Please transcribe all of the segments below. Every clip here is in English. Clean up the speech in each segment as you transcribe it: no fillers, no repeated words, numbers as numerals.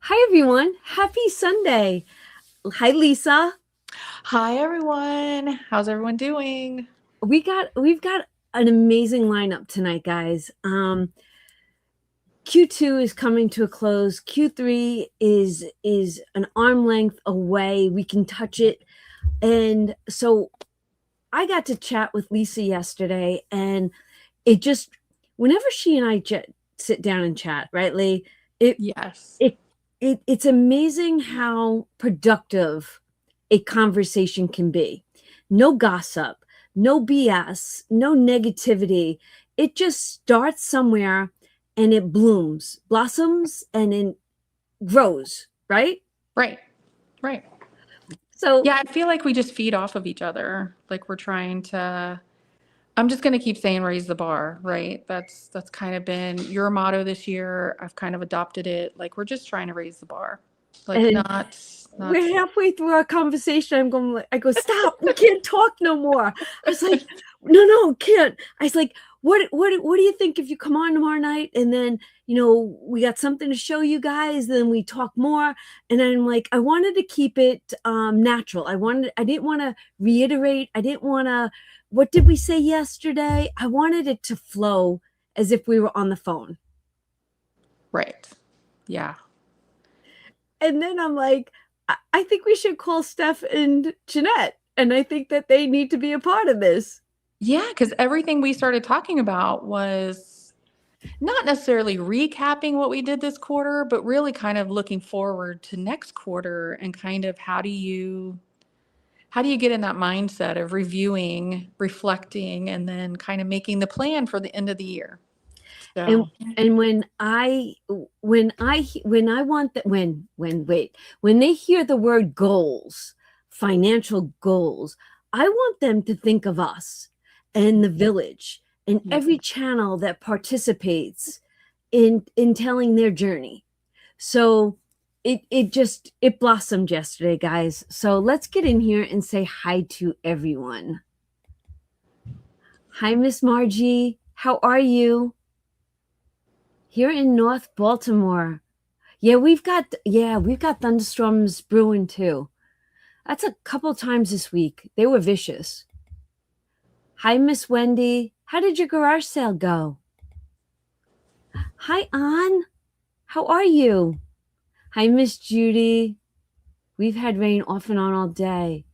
Hi everyone. Happy Sunday. Hi Lisa. Hi everyone. How's everyone doing? We've got an amazing lineup tonight, guys. Q2 is coming to a close. Q3 is an arm length away. We can touch it. And so I got to chat with Lisa yesterday, and it just whenever she and I sit down and chat, right, Lee, it Yes. it it's amazing how productive a conversation can be. No gossip, no BS, no negativity. It just starts somewhere and it blossoms, and it grows, right? Right. Right. So, Yeah, I feel like we just feed off of each other. Like we're trying to I'm just going to keep saying raise the bar, right? That's kind of been your motto this year. I've kind of adopted it. Like we're just trying to raise the bar. Like and not we're halfway through our conversation. I go, stop, we can't talk no more. I was like, no, can't. I was like, what do you think if you come on tomorrow night, and then we got something to show you guys, then we talk more. And I'm like, I wanted to keep it natural. I didn't want to reiterate. I didn't want to, what did we say yesterday? I wanted it to flow as if we were on the phone. right. Yeah. And then I'm like, I think we should call Steph and Jeanette. And I think that they need to be a part of this. Yeah, because everything we started talking about was not necessarily recapping what we did this quarter, but really kind of looking forward to next quarter and kind of how do you get in that mindset of reviewing, reflecting, and then kind of making the plan for the end of the year? And So, and when I want that when wait, when they hear the word goals, financial goals, I want them to think of us and the village and yeah. every channel that participates in telling their journey. So it blossomed yesterday, guys. So let's get in here and say hi to everyone. Hi, Miss Margie. How are you? Here in North Baltimore. We've got thunderstorms brewing too. That's a couple times this week. They were vicious. Hi, Miss Wendy. How did your garage sale go? Hi, Ann. How are you? Hi, Miss Judy. We've had rain off and on all day.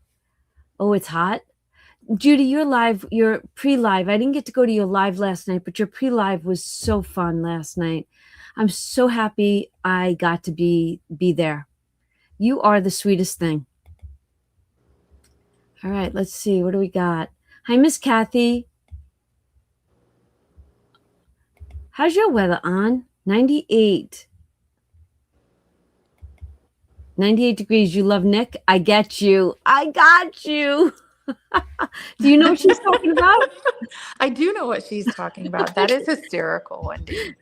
Oh, it's hot? Judy, you're pre-live. I didn't get to go to your live last night, but your pre-live was so fun last night. I'm so happy I got to be there. You are the sweetest thing. All right, let's see. What do we got? Hi, Miss Kathy. How's your weather on? 98. 98 degrees. You love Nick? I get you. I got you. Do you know what she's talking about? I do know what she's talking about. That is hysterical, Wendy.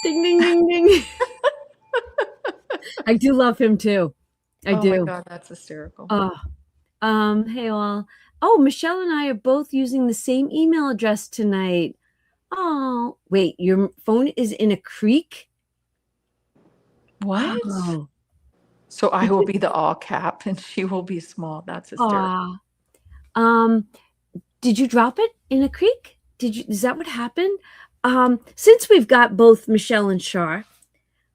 Ding, ding, ding, ding. I do love him too. I Oh my do. God, that's hysterical. Oh, hey all. Oh, Michelle and I are both using the same email address tonight. Oh, wait, your phone is in a creek? What? Oh, So I is will it? be the all cap and she will be small. That's hysterical. Aw. Um, did you drop it in a creek? Is that what happened? Since we've got both Michelle and Shar,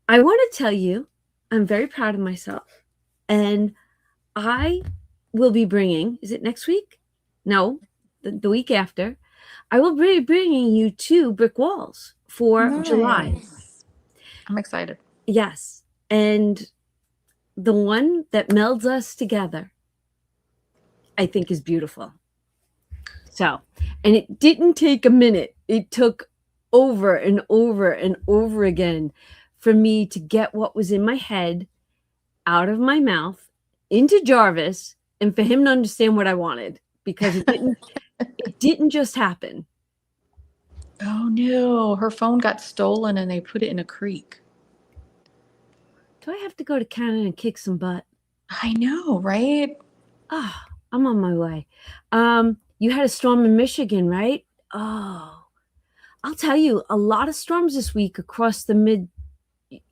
I want to tell you I'm very proud of myself. And I will be bringing, is it next week? No, the week after. I will be bringing you 2 brick walls for July. Nice. I'm excited. Yes. And the one that melds us together, I think, is beautiful. So, and it didn't take a minute. It took over and over and over again for me to get what was in my head out of my mouth into Jarvis, and for him to understand what I wanted, because it didn't just happen. Oh no, her phone got stolen and they put it in a creek. Do I have to go to Canada and kick some butt? I know, right? Ah, I'm on my way. You had a storm in Michigan, right? Oh, I'll tell you, a lot of storms this week across the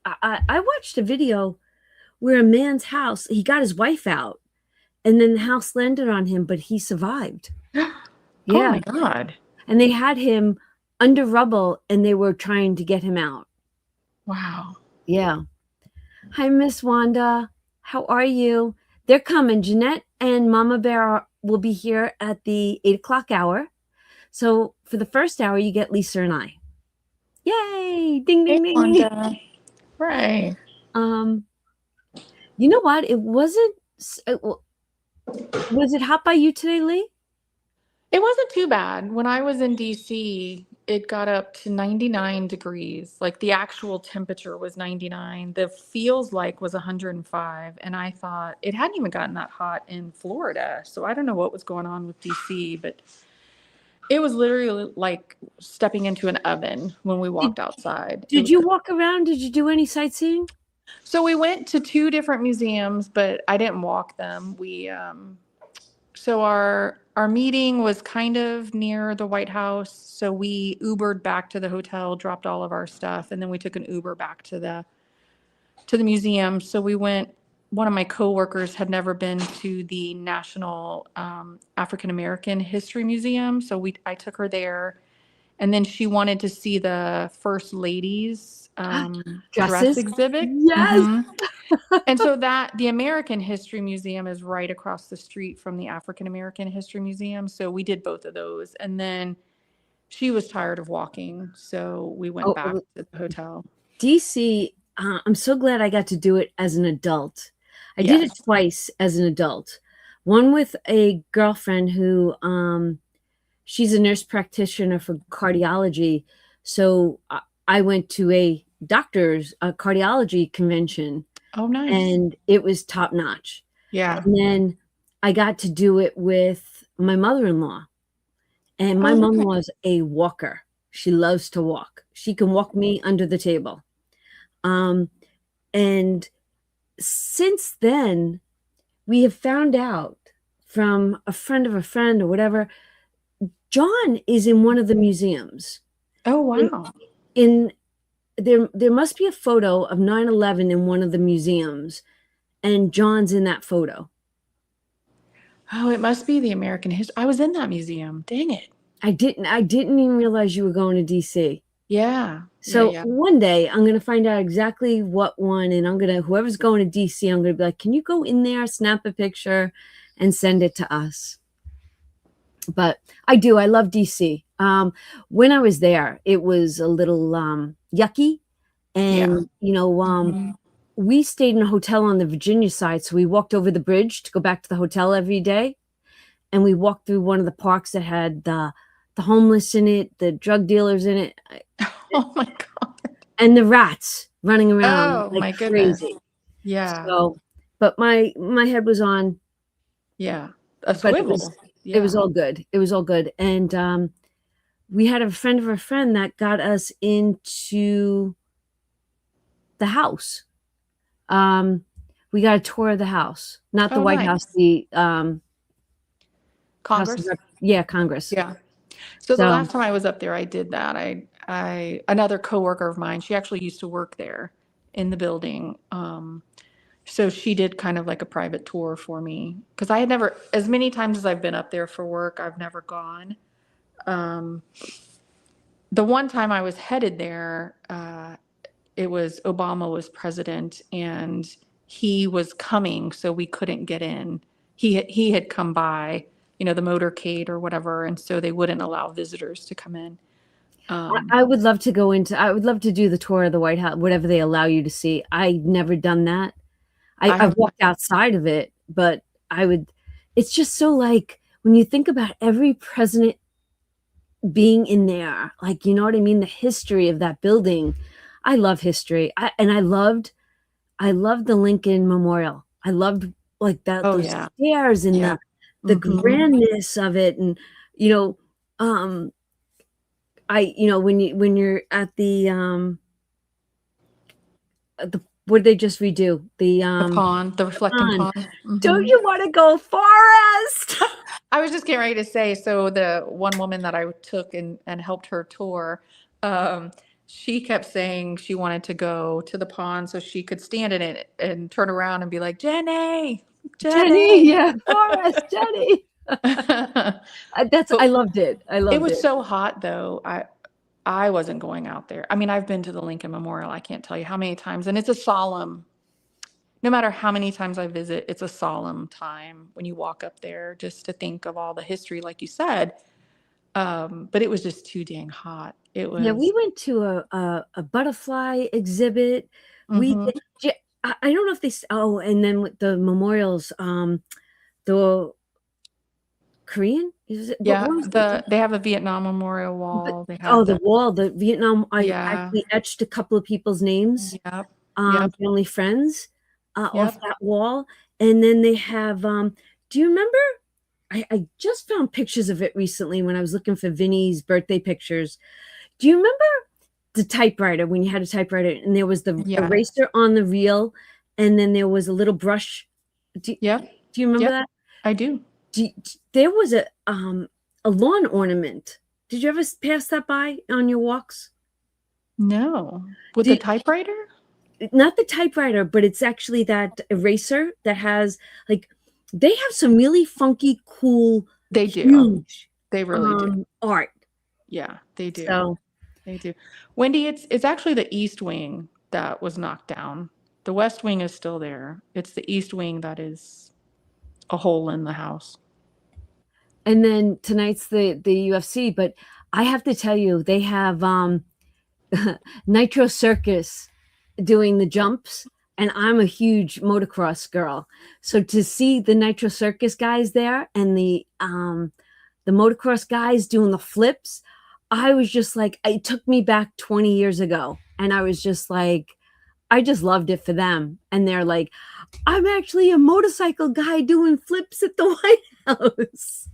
I watched a video where a man's house, he got his wife out, and then the house landed on him, but he survived. Oh my Yeah, God. and they had him under rubble, and they were trying to get him out. Wow. Yeah. Hi, Miss Wanda. How are you? They're coming. Jeanette and Mama Bear will be here at the 8 o'clock hour. So for the first hour, you get Lisa and I. Yay! Ding, Hey, ding, ding. Wanda. Right. Um, you know what? It wasn't. Was it hot by you today, Lee? It wasn't too bad. When I was in DC, it got up to 99 degrees. Like the actual temperature was 99. The feels like was 105. And I thought it hadn't even gotten that hot in Florida. So I don't know what was going on with DC, but it was literally like stepping into an oven when we walked outside. Did you walk around? Did you do any sightseeing? So we went to 2 different museums, but I didn't walk them. So our meeting was kind of near the White House, so we Ubered back to the hotel, dropped all of our stuff, and then we took an Uber back to the museum. So we went. One of my coworkers had never been to the National African American History Museum, so I took her there, and then she wanted to see the First Lady's dress Dresses? exhibit. Yes. Mhm. And so the American History Museum is right across the street from the African American History Museum. So we did both of those. And then she was tired of walking. So we went back to the hotel. DC, I'm so glad I got to do it as an adult. I did it Yes. twice as an adult. One with a girlfriend who, she's a nurse practitioner for cardiology. So I went to a cardiology convention, Oh, nice. and it was top notch. Yeah. And then I got to do it with my mother-in-law. And my Oh, mom-in-law is a walker. She loves to walk. She can walk me under the table. And since then, we have found out from a friend of a friend or whatever, John is in one of the museums. Oh, wow. There must be a photo of 9/11 in one of the museums, and John's in that photo. Oh, it must be the American History. I was in that museum. Dang it. I didn't even realize you were going to DC. Yeah. So Yeah. one day I'm going to find out exactly what one, and whoever's going to DC, I'm going to be like, can you go in there, snap a picture, and send it to us? But I love DC. When I was there, it was a little yucky, and Mhm. we stayed in a hotel on the Virginia side, so we walked over the bridge to go back to the hotel every day, and we walked through one of the parks that had the homeless in it, the drug dealers in it, Oh, my God. and the rats running around Oh, my like goodness. crazy. Yeah. So, but my head was on, Yeah. A but it swivel. was all good. It was all good, and we had a friend of a friend that got us into the house. We got a tour of the house, not the Oh, White nice. House, the Congress? Congress. Yeah. So the So last time I was up there, I did that. Another coworker of mine, she actually used to work there in the building. So she did kind of like a private tour for me because I had never, as many times as I've been up there for work, I've never gone. The one time I was headed there, it was Obama was president and he was coming, so we couldn't get in. He had come by, the motorcade or whatever, and so they wouldn't allow visitors to come in. I would love to I would love to do the tour of the White House, whatever they allow you to see. I've never done that. I've walked outside of it, but it's just so, like, when you think about every president being in there, like, you know what I mean? The history of that building. I love history. I loved the Lincoln Memorial. I loved, like, that Oh, those yeah. stairs and Yeah. the Mhm. grandness of it, and when you're at the what did they just redo? The pond, the reflecting pond. pond. Don't Mhm. you want to go forest? I was just getting ready to say, so the one woman that I took and helped her tour, she kept saying she wanted to go to the pond so she could stand in it and turn around and be like, Jenny, Jenny, Jenny. yeah, Forrest, Jenny. I But loved it. I it loved was it. so hot though. I wasn't going out there. I mean, I've been to the Lincoln Memorial. I can't tell you how many times, and it's a solemn, no matter how many times I visit, it's a solemn time when you walk up there just to think of all the history, like you said. But it was just too dang hot. It Yeah, we was, went to a butterfly exhibit. We hmm did, I don't know if oh, and then with the memorials, the Korean, is it, what yeah, was it? they have a Vietnam Memorial But, Wall. They oh, have the the, wall, the Vietnam, I yeah, actually etched a couple of people's names, yep, yep, family friends, off yep. that wall. And then they have, do you remember? I just found pictures of it recently when I was looking for Vinny's birthday pictures. Do you remember the typewriter, when you had a typewriter and there was the Yeah, eraser on the reel and then there was a little brush? Do, yep, do you remember yep, that? I do. There was a lawn ornament. Did you ever pass that by on your walks? No. With the Did, typewriter? not the typewriter, but it's actually that eraser that has, like, they have some really funky, cool, They do. huge They really do. art. Yeah, they do. So, They do. Wendy, it's actually the East Wing that was knocked down. The West Wing is still there. It's the East Wing that is a hole in the house. and then tonight's the UFC, but I have to tell you, they have Nitro Circus doing the jumps, and I'm a huge motocross girl. So to see the Nitro Circus guys there and the motocross guys doing the flips, I was just like, it took me back 20 years ago. And I was just like, I just loved it for them. And they're like, I'm actually a motorcycle guy doing flips at the White House.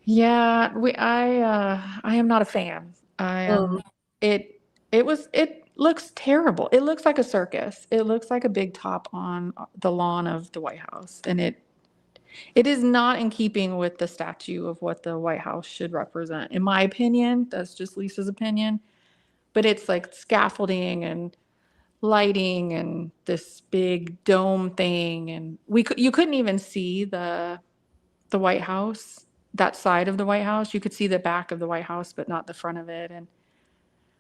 Yeah, I am not a fan. I Oh, am it looks terrible. It looks like a circus. It looks like a big top on the lawn of the White House, and it is not in keeping with the statue of what the White House should represent. In my opinion, that's just Lisa's opinion, but it's like scaffolding and lighting and this big dome thing, and you couldn't even see the White House, that side of the White House. You could see the back of the White House, but not the front of it. And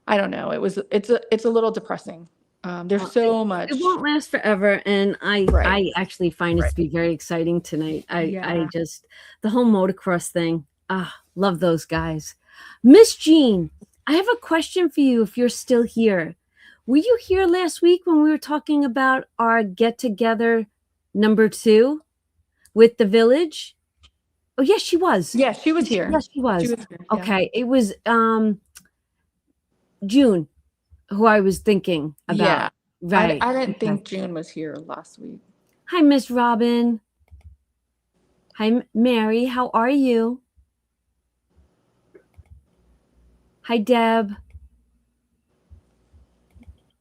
I don't know. It's a little depressing. There's well, it, so it much. won't last forever. And Right. I actually find it Right. to be very exciting tonight. I Yeah. just, the whole motocross thing, love those guys. Miss Jean, I have a question for you if you're still here. Were you here last week when we were talking about our get together #2 with the village? Oh, yes, she was. Yeah, she was here. Yes, she She was. was here. Yeah. Okay. It was June who I was thinking about. Yeah. Right. I didn't Okay. think June was here last week. Hi, Miss Robin. Hi, Mary. How are you? Hi, Deb.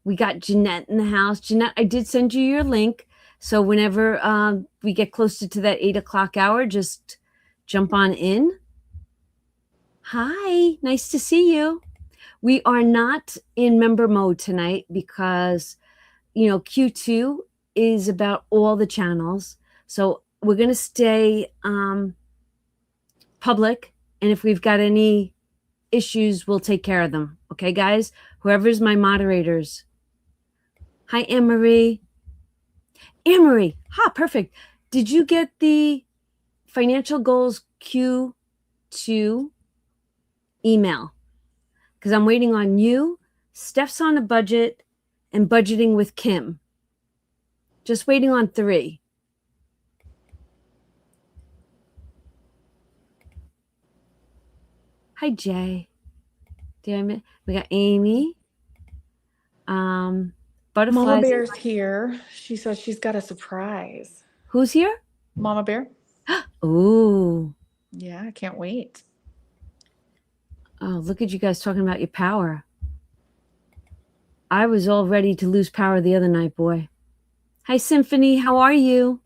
We got Jeanette in the house. Jeanette, I did send you your link. So whenever we get closer to that 8 o'clock hour, just jump on in. Hi, nice to see you. We are not in member mode tonight because, Q2 is about all the channels. So we're going to stay public. And if we've got any issues, we'll take care of them. Okay, guys? Whoever's my moderators. Hi, Anne-Marie. Anne-Marie. Ha, perfect. Did you get the financial goals Q2 email? Because I'm waiting on you. Steph's on a budget and budgeting with Kim. Just waiting on 3. Hi, Jay. Damn it. We got Amy. Mama Butterflies. Bear's here. She says she's got a surprise. Who's here? Mama Bear? Ooh. Yeah, I can't wait. Oh, look at you guys talking about your power. I was all ready to lose power the other night, boy. Hi, Symphony. How are you?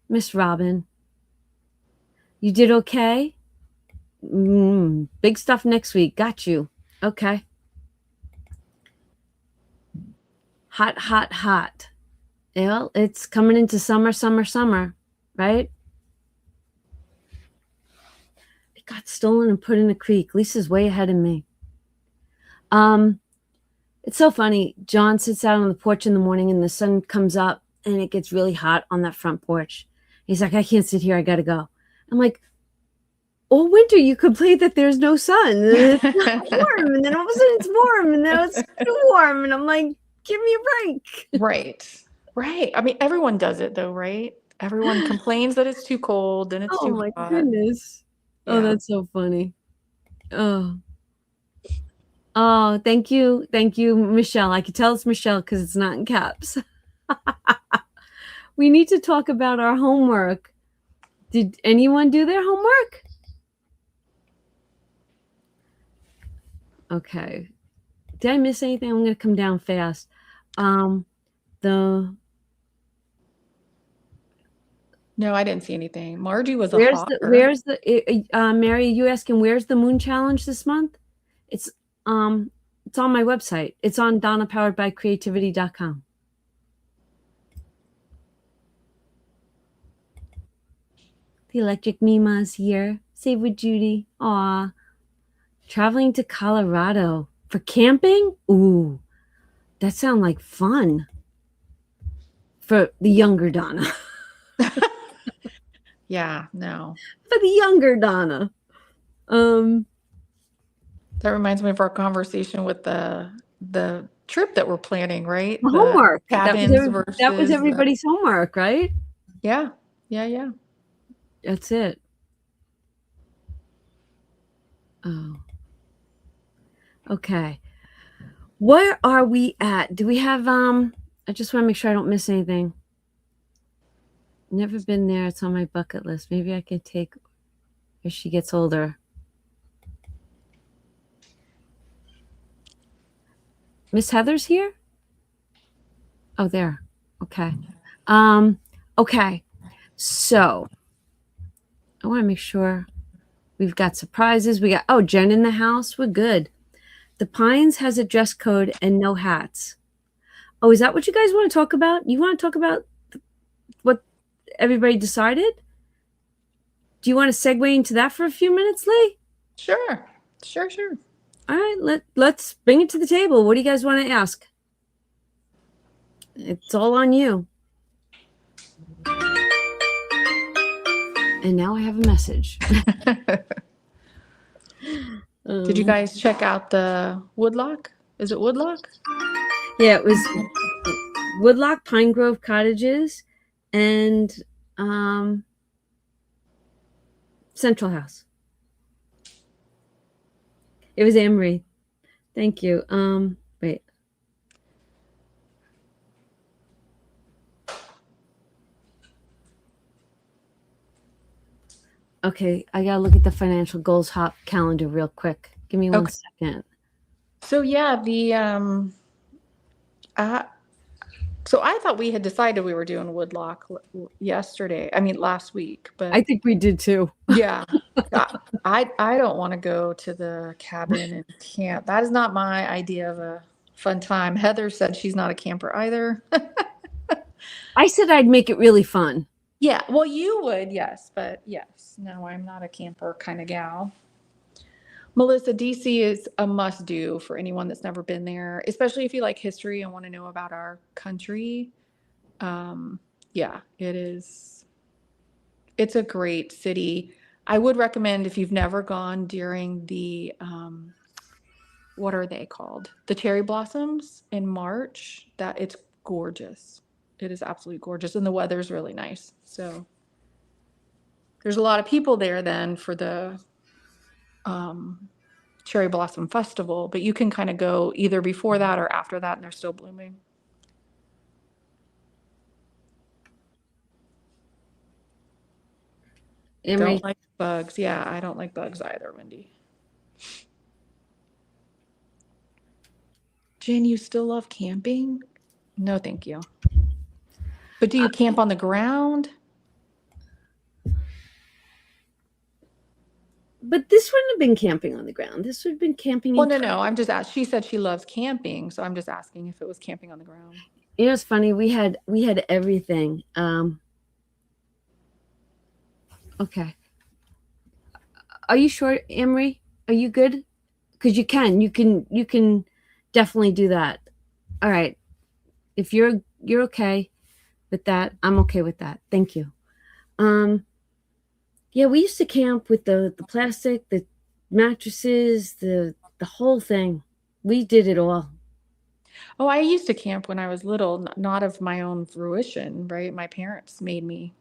Miss Robin. You did okay? Big stuff next week. Got you. Okay. Hot, hot, hot. Well, it's coming into summer, summer, summer, right? It got stolen and put in a creek. Lisa's way ahead of me. It's so funny. John sits out on the porch in the morning and the sun comes up and it gets really hot on that front porch. He's like, I can't sit here. I got to go. I'm like, all winter you complain that there's no sun. And it's not warm. And then all of a sudden it's warm. And now it's too warm. And I'm like, give me a break. Right. Right. I mean, everyone does it though, right? Everyone complains that it's too cold and it's Oh too my hot. goodness. Oh, Yeah. that's so funny. Oh. Oh, thank you. Thank you, Michelle. I could tell it's Michelle because it's not in caps. We need to talk about our homework. Did anyone do their homework? Okay. Did I miss anything? I'm going to come down fast. No, I didn't see anything. Margie was a Where's hawker. Mary, are you asking where's the moon challenge this month? It's on my website. It's on donnapoweredbycreativity.com. The Electric Mima's here. Save with Judy. Aw. Traveling to Colorado for camping? Ooh, that sounds like fun for the younger Donna. Yeah, no. For the younger Donna. That reminds me of our conversation with the trip that we're planning, right? The homework. Cabins That was versus everybody's homework, right? Yeah. Yeah. That's it. Oh. Okay. Where are we at? Do we have I just want to make sure I don't miss anything. Never been there. It's on my bucket list. Maybe I could take as she gets older. Miss Heather's here? Oh, there. Okay. Okay. So I want to make sure we've got surprises. We got Jen in the house. We're good. The Pines has a dress code and no hats. Oh, is that what you guys want to talk about? You want to talk about what everybody decided? Do you want to segue into that for a few minutes, Lee? Sure. All right, let's bring it to the table. What do you guys want to ask? It's all on you. And now I have a message. Did you guys check out the Woodlock? Is it Woodlock? Yeah, it was Woodlock, Pine Grove Cottages, and Central House. It was Anne-Marie. Thank you. Wait. Okay, I gotta look at the financial goals hop calendar real quick. Give me 1 second. So yeah, so I thought we had decided we were doing Woodlock last week, but I think we did too. yeah, I don't want to go to the cabin and camp. That is not my idea of a fun time. Heather said she's not a camper either. I said I'd make it really fun. Yeah, well, you would, yes, but yes, no, I'm not a camper kind of gal. Melissa, DC is a must do for anyone that's never been there, especially if you like history and want to know about our country. Yeah, it is. It's a great city. I would recommend if you've never gone during the, what are they called? The cherry blossoms in March, that it's gorgeous. It is absolutely gorgeous. And the weather's really nice. So there's a lot of people there then for the cherry blossom festival, but you can kind of go either before that or after that and they're still blooming. Don't like bugs. Yeah, I don't like bugs either, Wendy. Jen, you still love camping? No, thank you. But do you camp on the ground? But this wouldn't have been camping on the ground. This would have been camping Well, in. no, I'm just she said she loves camping, so I'm just asking if it was camping on the ground. You know, it's funny. We had everything. Okay. Are you sure, Emery? Are you good? Because you can definitely do that. All right. If you're okay with that, I'm okay with that. Thank you. Yeah, we used to camp with the plastic, the mattresses, the whole thing. We did it all. Oh, I used to camp when I was little, not of my own fruition, right? My parents made me.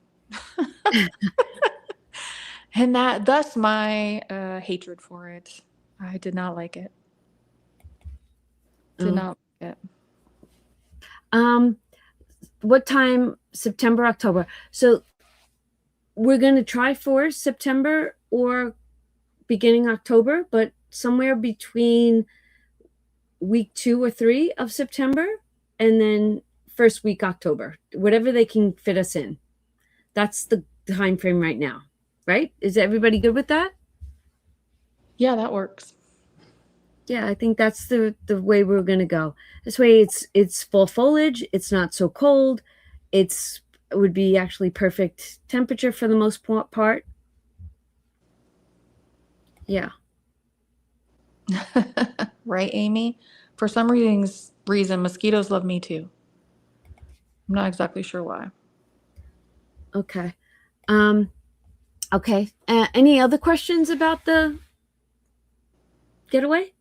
And thus my hatred for it. I did not like it. Did Oh. not like it. What time? September, October. So we're gonna try for September or beginning October, but somewhere between week 2 or 3 of September and then first week October, whatever they can fit us in. That's the time frame right now, right? Is everybody good with that? Yeah, that works. Yeah, I think that's the way we're gonna go. This way, it's fall foliage. It's not so cold. It would be actually perfect temperature for the most part. Yeah. Right, Amy? For some reason, mosquitoes love me too. I'm not exactly sure why. Okay. Okay. Any other questions about the getaway?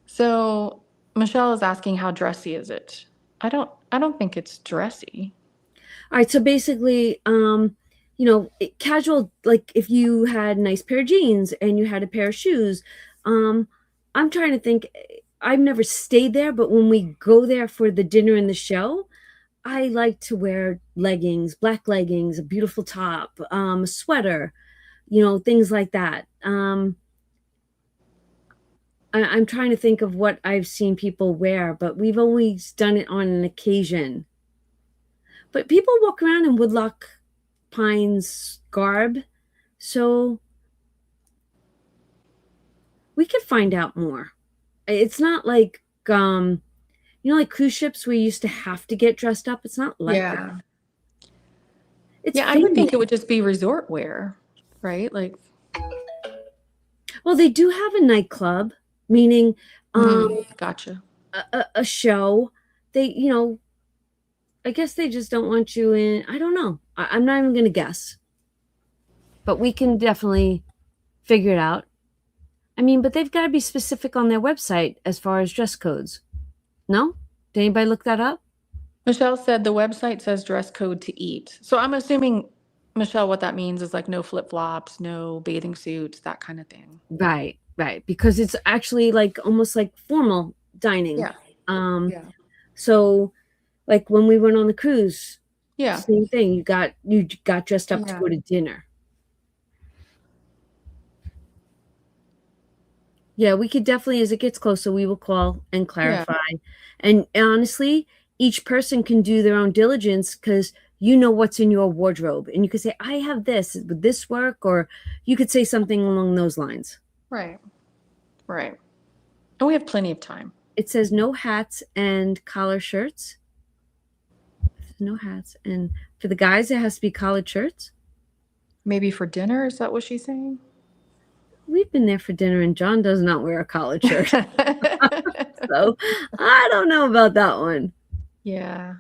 So Michelle is asking how dressy is it? I don't think it's dressy. All right. So basically, casual, like if you had a nice pair of jeans and you had a pair of shoes, I'm trying to think. I've never stayed there, but when we go there for the dinner and the show, I like to wear leggings, black leggings, a beautiful top, a sweater, things like that. I'm trying to think of what I've seen people wear, but we've always done it on an occasion. But people walk around in Woodlock Pines garb, so we could find out more. It's not like like cruise ships where you used to have to get dressed up. It's not like that. Yeah. It's Yeah, I would think it family. would just be resort wear, right? Like, Well, they do have a nightclub, meaning gotcha. a show. They, I guess they just don't want you in. I don't know. I'm not even going to guess. But we can definitely figure it out. I mean, but they've got to be specific on their website as far as dress codes. No? Did anybody look that up? Michelle said the website says dress code to eat. So I'm assuming, Michelle, what that means is like no flip-flops, no bathing suits, that kind of thing. Right. Because it's actually like almost like formal dining. Yeah. Yeah. So like when we went on the cruise, Yeah. same thing. You got dressed up to Yeah. go to dinner. Yeah, we could definitely, as it gets closer, we will call and clarify. And honestly, each person can do their own diligence because you know what's in your wardrobe. And you could say, I have this. Would this work? Or you could say something along those lines. Right. Right. And we have plenty of time. It says no hats and collar shirts. No hats. And for the guys, it has to be collared shirts. Maybe for dinner, is that what she's saying? We've been there for dinner and John does not wear a collared shirt. So I don't know about that one. Yeah.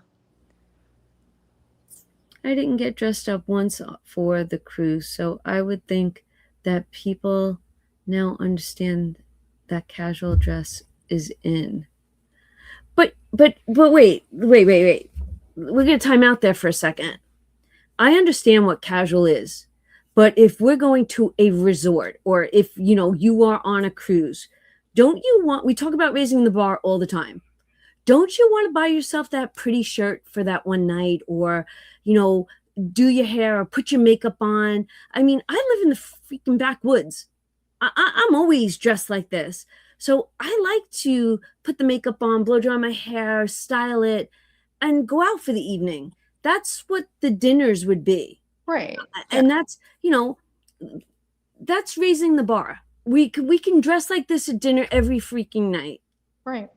I didn't get dressed up once for the cruise, so I would think that people now understand that casual dress is in. But wait. We're going to time out there for a second. I understand what casual is. But if we're going to a resort or if, you are on a cruise, don't you want, we talk about raising the bar all the time. Don't you want to buy yourself that pretty shirt for that one night or, do your hair or put your makeup on? I mean, I live in the freaking backwoods. I'm always dressed like this. So I like to put the makeup on, blow dry my hair, style it, and go out for the evening. That's what the dinners would be. Right. And that's, that's raising the bar. We can dress like this at dinner every freaking night. Right.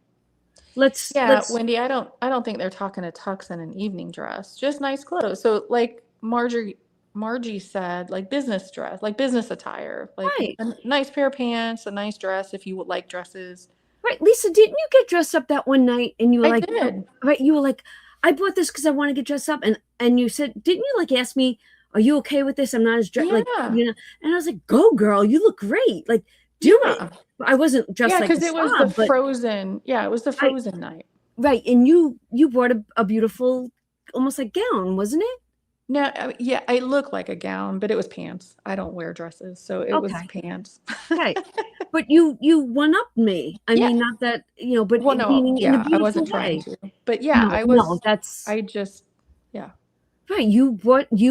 Let's Yeah, Wendy, I don't think they're talking a tux and an evening dress. Just nice clothes. So like Margie said, like business dress, like business attire, like right. a nice pair of pants, a nice dress if you would like dresses. Right, Lisa, didn't you get dressed up that one night and you were I like, did. right, you were like, I bought this because I want to get dressed up, and you said, didn't you like ask me, are you okay with this? I'm not as dressed, like, Yeah. you know, and I was like, go girl, you look great, like, do it. Yeah. I wasn't dressed Yeah, like a because it was the slob, but Frozen. Yeah, it was the Frozen night. right, and you bought a beautiful, almost like gown, wasn't it? No, yeah, I look like a gown, but it was pants. I don't wear dresses, so it was Okay, pants. right, but you one up me. I Yeah. mean, not that but Well, no, meaning in a yeah, I beautiful wasn't trying way. to. But yeah, No, I no, was, that's I just, yeah. right. You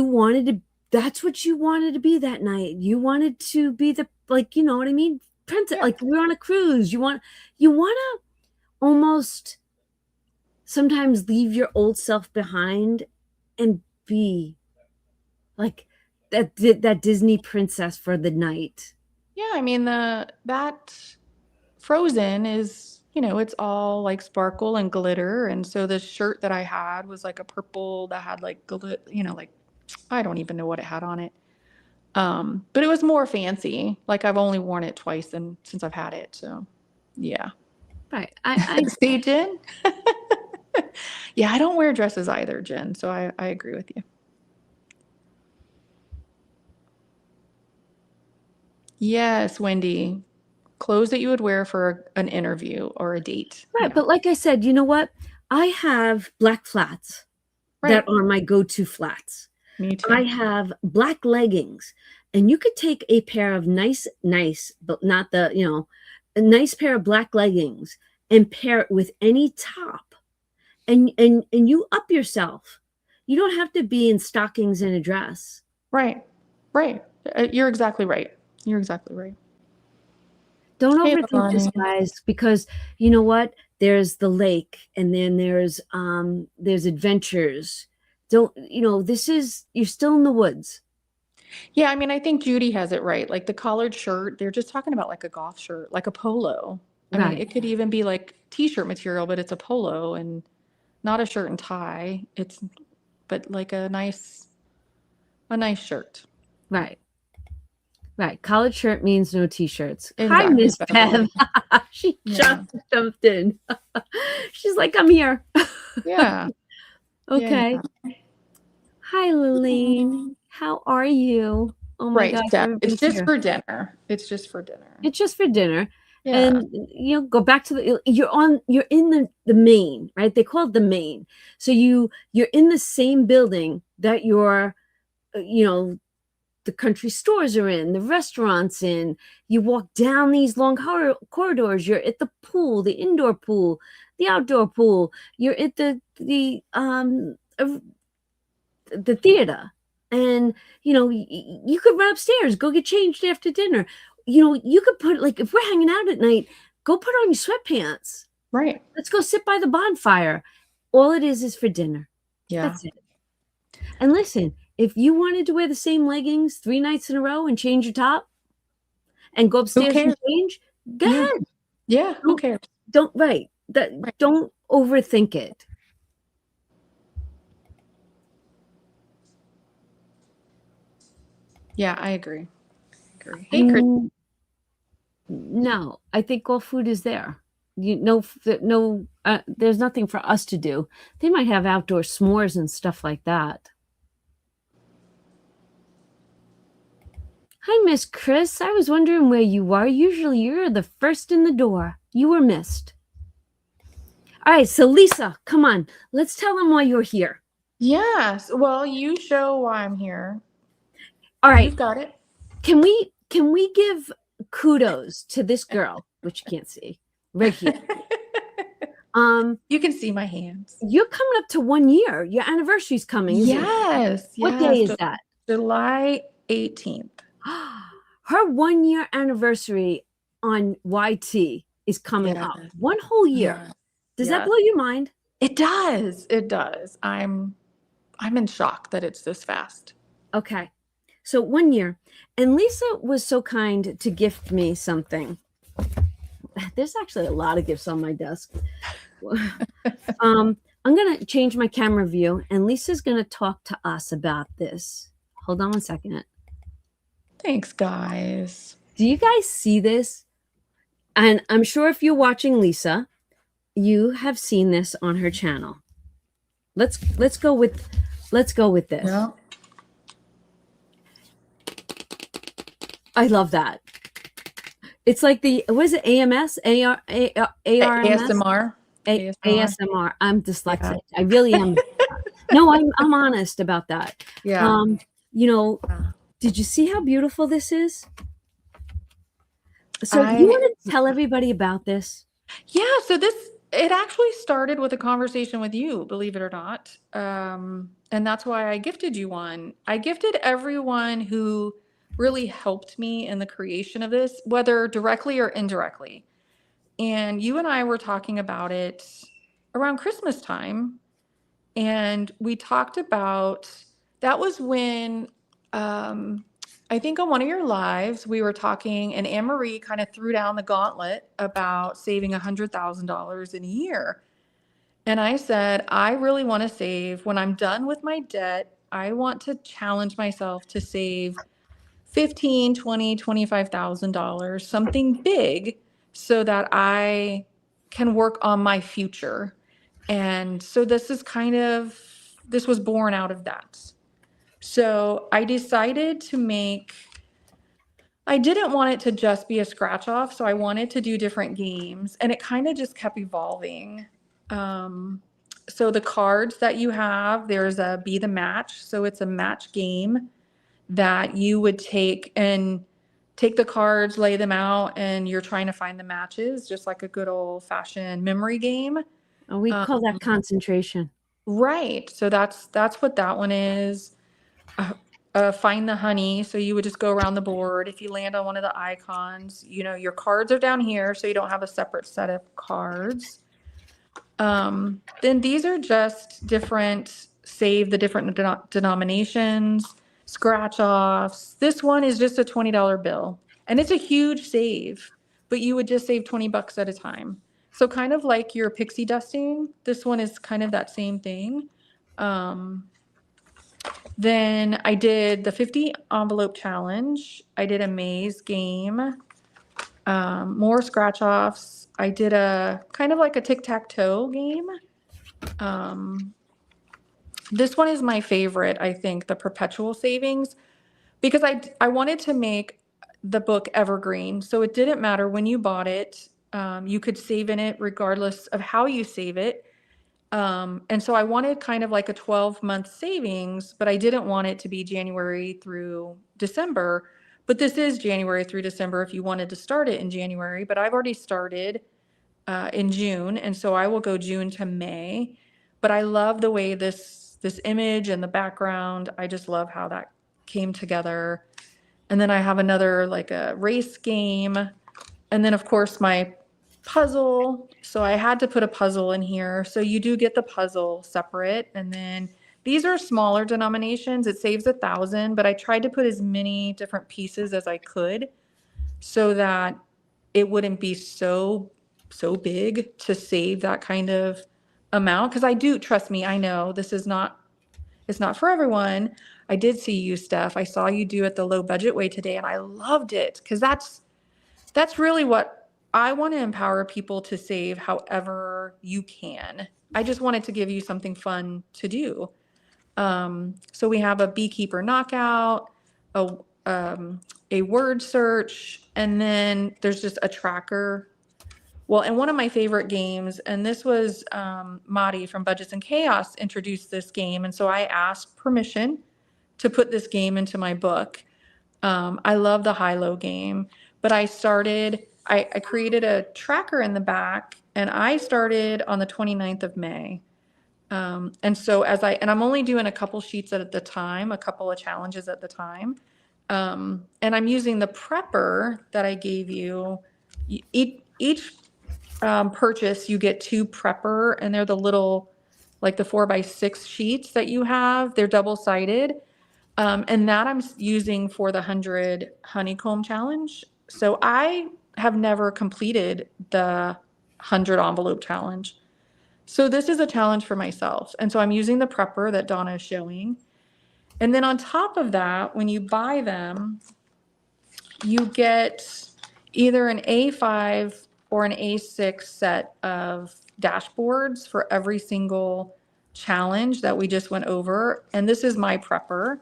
wanted to, that's what you wanted to be that night. You wanted to be the, like, you know what I mean? Princess, Yeah. like we're on a cruise. You want to almost sometimes leave your old self behind and be like that Disney princess for the night. Yeah, I mean that Frozen is, it's all like sparkle and glitter, and so the shirt that I had was like a purple that had like like I don't even know what it had on it. But it was more fancy. Like I've only worn it twice and since I've had it, so yeah. Right. I See, Jen? Yeah, I don't wear dresses either, Jen, so I agree with you. Yes, Wendy. Clothes that you would wear for an interview or a date. right, Yeah. but like I said, you know what? I have black flats that Right. are my go-to flats. Me I too. have black leggings, and you could take a pair of nice, but not the, a nice pair of black leggings and pair it with any top, and you up yourself. You don't have to be in stockings and a dress. Right. Right. You're exactly right. You're exactly right. Don't Hey, overthink this, Lonnie. guys, because you know what? There's the lake, and then there's adventures. Don't, you're still in the woods. Yeah, I mean, I think Judy has it right. Like the collared shirt, they're just talking about like a golf shirt, like a polo. I mean, Right. it could even be like t-shirt material, but it's a polo and not a shirt and tie. But like a nice shirt. Right. Right. Collared shirt means no t-shirts. Hi, Exactly, Miss Beverly. Bev. She Yeah. just jumped in. She's like, I'm here. Yeah. Okay. Yeah. Hi, Lilene. How are you? Oh my Right, gosh, Steph. It's everybody's just here. for dinner. It's just for dinner. It's just for dinner. Yeah. And go back to you're in the main, right? They call it the main. So you're in the same building that your the country stores are in, the restaurants in. You walk down these long corridors. You're at the pool, the indoor pool, the outdoor pool. You're at the theater, and you could run upstairs, go get changed after dinner. You could put, like, if we're hanging out at night, go put on your sweatpants. Right. Let's go sit by the bonfire. All it is for dinner. Yeah. That's it. And listen, if you wanted to wear the same leggings 3 nights in a row and change your top and go upstairs and cares? change, go Yeah. ahead. Yeah. Who cares? Don't Right. don't overthink it. Yeah, I agree. Hey, Chris. No, I think all food is there. There's nothing for us to do. They might have outdoor s'mores and stuff like that. Hi, Miss Chris. I was wondering where you are. Usually you're the first in the door. You were missed. All right, so Lisa, come on. Let's tell them why you're here. Yes. Well, you show why I'm here. All right. You've got it. Can we give kudos to this girl, which you can't see, right here? You can see my hands. You're coming up to 1 year. Your anniversary's coming, isn't it? Yes. What day is that? July 18th. Her 1 year anniversary on YT is coming up. 1 whole year. Yes. Does that blow your mind? It does. It does. I'm in shock that it's this fast. Okay. So one year, and Lisa was so kind to gift me something. There's actually a lot of gifts on my desk. I'm going to change my camera view, and Lisa's going to talk to us about this. Hold on one second. Thanks, guys. Do you guys see this? And I'm sure if you're watching Lisa, you have seen this on her channel. Let's go with this. Yeah. I love that. It's like what is it? AMS? ASMR. ASMR. I'm dyslexic. Yeah. I really am. No, I'm honest about that. Yeah. Did you see how beautiful this is? So you want to tell everybody about this? Yeah. So it actually started with a conversation with you, believe it or not. And that's why I gifted you one. I gifted everyone who really helped me in the creation of this, whether directly or indirectly. And you and I were talking about it around Christmas time. And we talked about, that was when, I think on one of your lives, we were talking, and Anne-Marie kind of threw down the gauntlet about saving $100,000 in a year. And I said, I really want to save, when I'm done with my debt, I want to challenge myself to save $15,000, $20,000, $25,000, something big, so that I can work on my future. And so this was born out of that. So I decided I didn't want it to just be a scratch off. So I wanted to do different games, and it kind of just kept evolving. So the cards that you have, there's a Be the Match. So it's a match game that you would take the cards, lay them out, and you're trying to find the matches, just like a good old fashioned memory game. Oh, we call that concentration. Right. So that's what that one is. Find the honey. So you would just go around the board. If you land on one of the icons, your cards are down here, so you don't have a separate set of cards. Then these are just save the different denominations, scratch offs. This one is just a $20 bill, and it's a huge save, but you would just save $20 at a time. So kind of like your pixie dusting, this one is kind of that same thing. Then I did the 50 envelope challenge. I did a maze game, more scratch offs. I did a kind of like a tic-tac-toe game. This one is my favorite, I think, the perpetual savings, because I wanted to make the book evergreen. So it didn't matter when you bought it. You could save in it regardless of how you save it. And so I wanted kind of like a 12-month savings, but I didn't want it to be January through December. But this is January through December if you wanted to start it in January. But I've already started in June, and so I will go June to May. But I love the way this image and the background, I just love how that came together. And then I have another, like a race game. And then, of course, my puzzle. So I had to put a puzzle in here. So you do get the puzzle separate. And then these are smaller denominations. It saves 1,000, but I tried to put as many different pieces as I could so that it wouldn't be so big to save that kind of amount. Because trust me, I know it's not for everyone. I did see you, Steph. I saw you do it the low budget way today, and I loved it, because that's really what I want to empower people to save however you can. I just wanted to give you something fun to do. So we have a beekeeper knockout, a word search, and then there's just a tracker. Well, and one of my favorite games, and this was Madi from Budgets and Chaos introduced this game, and so I asked permission to put this game into my book. I love the high-low game, but I created a tracker in the back, and I started on the 29th of May. And so I'm only doing a couple sheets at the time, a couple of challenges at the time. And I'm using the prepper that I gave you. Each purchase, you get 2 prepper, and they're the little, like the 4x6 sheets that you have. They're double-sided. And that I'm using for the 100 honeycomb challenge. So I have never completed the 100 envelope challenge. So this is a challenge for myself. And so I'm using the prepper that Donna is showing. And then on top of that, when you buy them, you get either an A5 or an A6 set of dashboards for every single challenge that we just went over. And this is my prepper.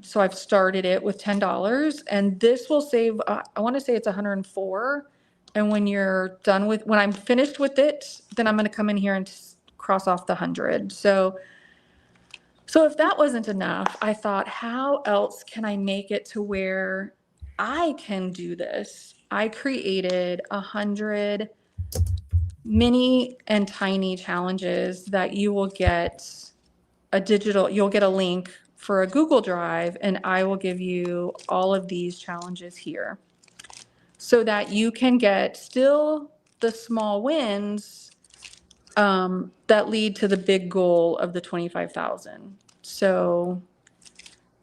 So I've started it with $10, and this will save, I want to say it's 104. And when I'm finished with it, then I'm going to come in here and cross off the 100. So if that wasn't enough, I thought, how else can I make it to where I can do this? I created 100 mini and tiny challenges that you'll get a link for a Google Drive, and I will give you all of these challenges here so that you can get still the small wins that lead to the big goal of the 25,000. So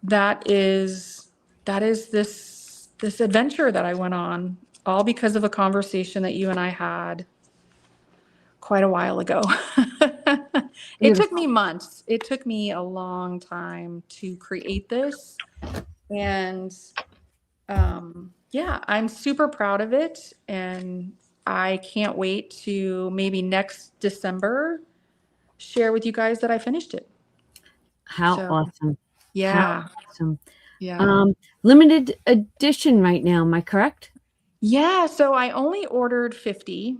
that is this adventure that I went on, all because of a conversation that you and I had quite a while ago. It took me months. It took me a long time to create this. And yeah, I'm super proud of it. And I can't wait to maybe next December share with you guys that I finished it. How So, awesome. yeah. How awesome. Yeah. Limited edition right now, am I correct? Yeah. So I only ordered 50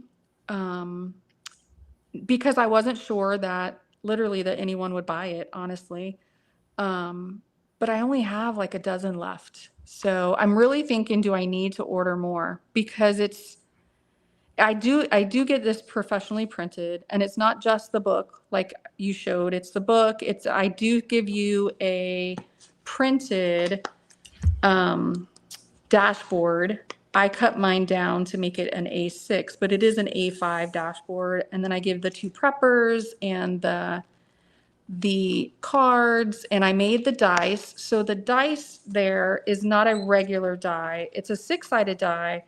because I wasn't sure that anyone would buy it, honestly. But I only have like a dozen left. So I'm really thinking, do I need to order more? Because I do get this professionally printed, and it's not just the book like you showed. It's the book. I do give you a printed dashboard. I cut mine down to make it an A6, but it is an A5 dashboard. And then I give the 2 preppers and the cards, and I made the dice. So the dice there is not a regular die. It's a 6-sided die,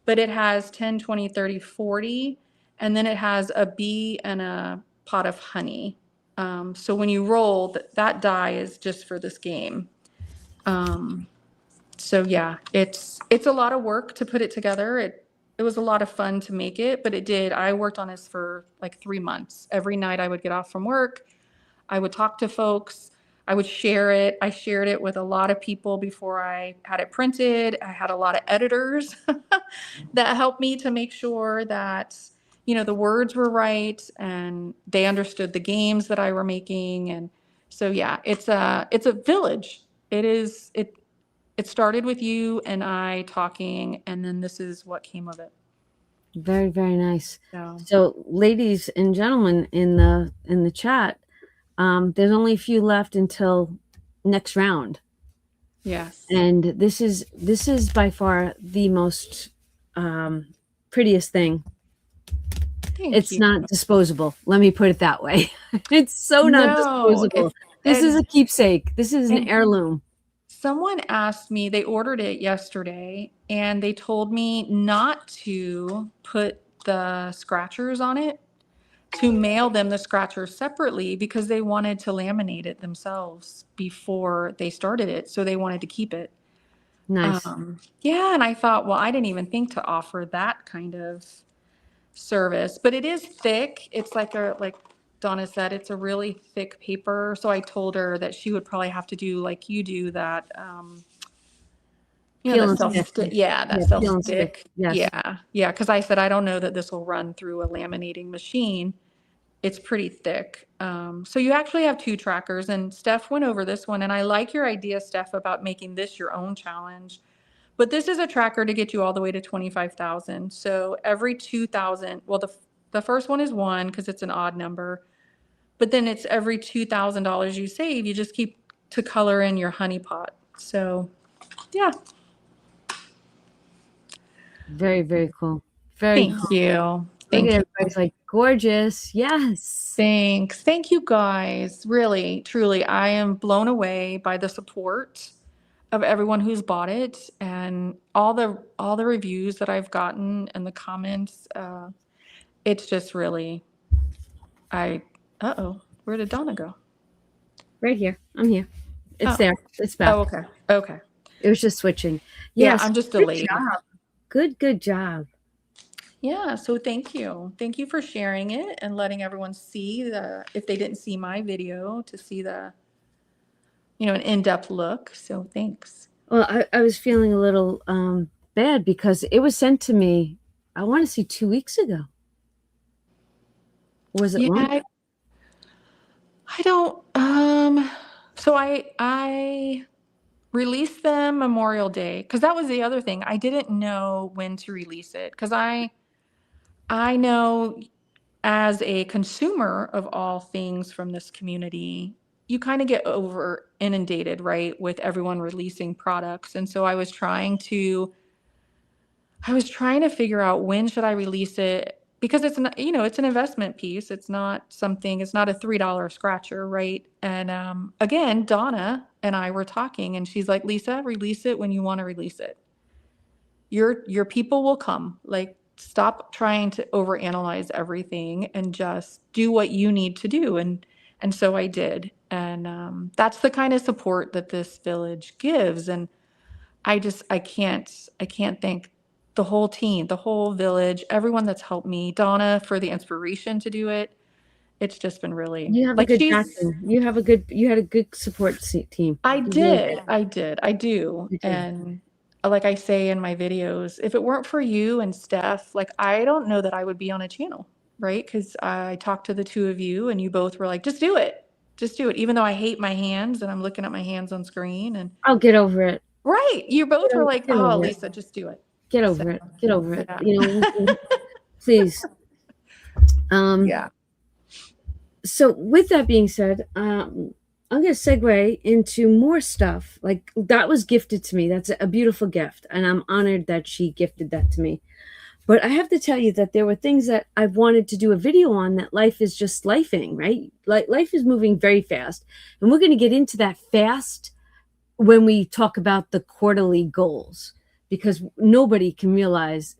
but it has 10, 20, 30, 40, and then it has a bee and a pot of honey. So when you roll, that die is just for this game. So yeah, it's a lot of work to put it together. It was a lot of fun to make it, but I worked on this for like 3 months. Every night I would get off from work, I would talk to folks, I would share it. I shared it with a lot of people before I had it printed. I had a lot of editors that helped me to make sure that, the words were right and they understood the games that I were making. And so, yeah, it's a village. It started with you and I talking, and then this is what came of it. Very, very nice. So, So ladies and gentlemen in the chat, there's only a few left until next round. yes. And this is by far the most prettiest thing. Thank you. Not disposable. Let me put it that way. It's so not disposable. This is a keepsake. This is an heirloom. Someone asked me, they ordered it yesterday, and they told me not to put the scratchers on it, to mail them the scratchers separately because they wanted to laminate it themselves before they started it. So they wanted to keep it. Nice. Yeah. And I thought, well, I didn't even think to offer that kind of service, but it is thick. It's like Donna said, it's a really thick paper. So I told her that she would probably have to do like you do that, Peel that and self-stick. stick. Yeah, that Yeah, peel and self-stick. stick. Yes. Yeah. Yeah. Because I said, I don't know that this will run through a laminating machine. It's pretty thick. So you actually have 2 trackers, and Steph went over this one. And I like your idea, Steph, about making this your own challenge. But this is a tracker to get you all the way to 25,000. So every 2,000, well, the first one is 1 because it's an odd number. But then it's every $2,000 you save, you just keep to color in your honey pot. So, yeah. Very, very cool. Very Thank cool. you. Thank you. Everybody's like, gorgeous. Yes. Thanks. Thank you guys. Really, truly, I am blown away by the support of everyone who's bought it and all the reviews that I've gotten and the comments. It's just really, uh-oh, where did Donna go? Right here. I'm here. It's Oh. there. It's back. Oh, okay. Okay. It was just switching. Yeah, Yes. I'm just Good delayed. job. Good job. Yeah, so thank you. Thank you for sharing it and letting everyone see if they didn't see my video, to see an in-depth look. So thanks. Well, I was feeling a little bad because it was sent to me, I want to see 2 weeks ago. Was it long? Yeah, I don't, so I released them Memorial Day because that was the other thing. I didn't know when to release it because I know as a consumer of all things from this community, you kind of get over inundated, right, with everyone releasing products. And so I was trying to figure out when should I release it, because it's it's an investment piece. It's not a $3 scratcher, right? And again, Donna and I were talking and she's like, Lisa, release it when you want to release it. Your people will come. Like, stop trying to overanalyze everything and just do what you need to do. And so I did. And that's the kind of support that this village gives. And I can't thank the whole team, the whole village, everyone that's helped me, Donna for the inspiration to do it. It's just been really, You have like, a good backing. You had a good support team. I You did. really I do. You did. And like I say in my videos, if it weren't for you and Steph, like, I don't know that I would be on a channel, right? Because I talked to the two of you and you both were like, just do it. Just do it. Even though I hate my hands and I'm looking at my hands on screen and I'll get over it. right. You both were like, Get oh, over it. Lisa, just do it. Get over it. Get over it. Yeah. Please. Yeah. So with that being said, I'm going to segue into more stuff. Like, that was gifted to me. That's a beautiful gift. And I'm honored that she gifted that to me. But I have to tell you that there were things that I've wanted to do a video on, that life is just lifing, right? Like, life is moving very fast. And we're going to get into that fast when we talk about the quarterly goals, because nobody can realize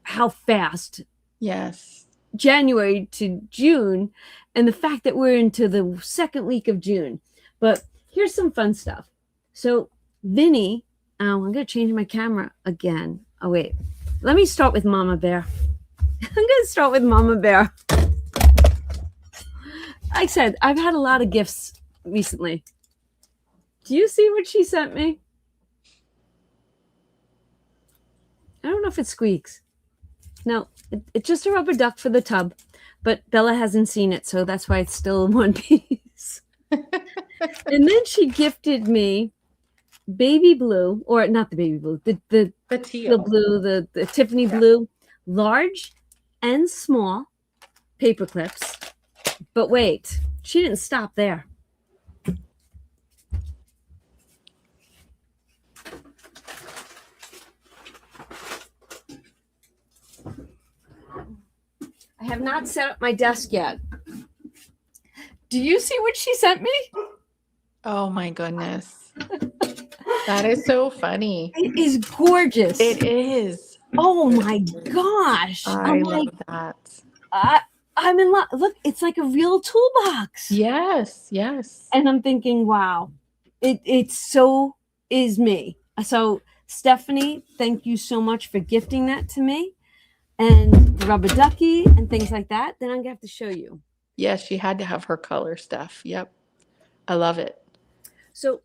how fast Yes. January to June, and the fact that we're into the second week of June. But here's some fun stuff. So Vinny, I'm going to change my camera again. Oh, wait. Let me start with Mama Bear. I'm going to start with Mama Bear. Like I said, I've had a lot of gifts recently. Do you see what she sent me? I don't know if it squeaks. No, it's just a rubber duck for the tub, but Bella hasn't seen it, so that's why it's still in one piece. And then she gifted me baby blue, or not the baby blue, the teal blue, the Tiffany blue, large and small paper clips. But wait, she didn't stop there. I have not set up my desk yet. Do you see what she sent me? Oh my goodness. That is so funny. It is gorgeous. It is. Oh my gosh. I love that. I'm in love. Look, it's like a real toolbox. Yes, yes. And I'm thinking, wow, it so is me. So Stephanie, thank you so much for gifting that to me. And the rubber ducky and things like that. Then I'm going to have to show you. Yes, she had to have her color stuff. Yep. I love it. So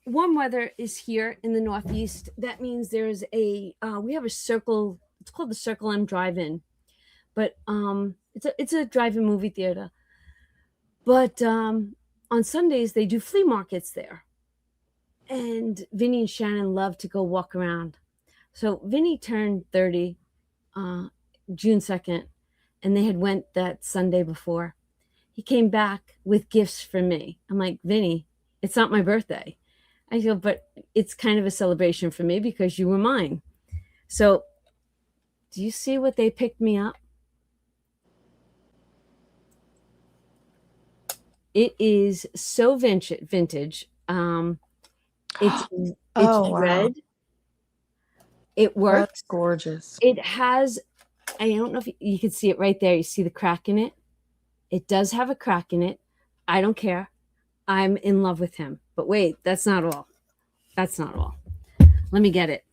warm weather is here in the Northeast. That means there's we have a circle. It's called the Circle M Drive-In. But it's a drive-in movie theater. But on Sundays, they do flea markets there. And Vinny and Shannon love to go walk around. So Vinny turned 30 June 2nd, and they had went that Sunday before. He came back with gifts for me. I'm like, Vinny, it's not my birthday. I go, but it's kind of a celebration for me because you were mine. So Do you see what they picked me up? It is so vintage. It's Oh, wow. red. It works. That's gorgeous. It has, I don't know if you can see it right there. You see the crack in it? It does have a crack in it. I don't care. I'm in love with him. But wait, that's not all. That's not all. Let me get it.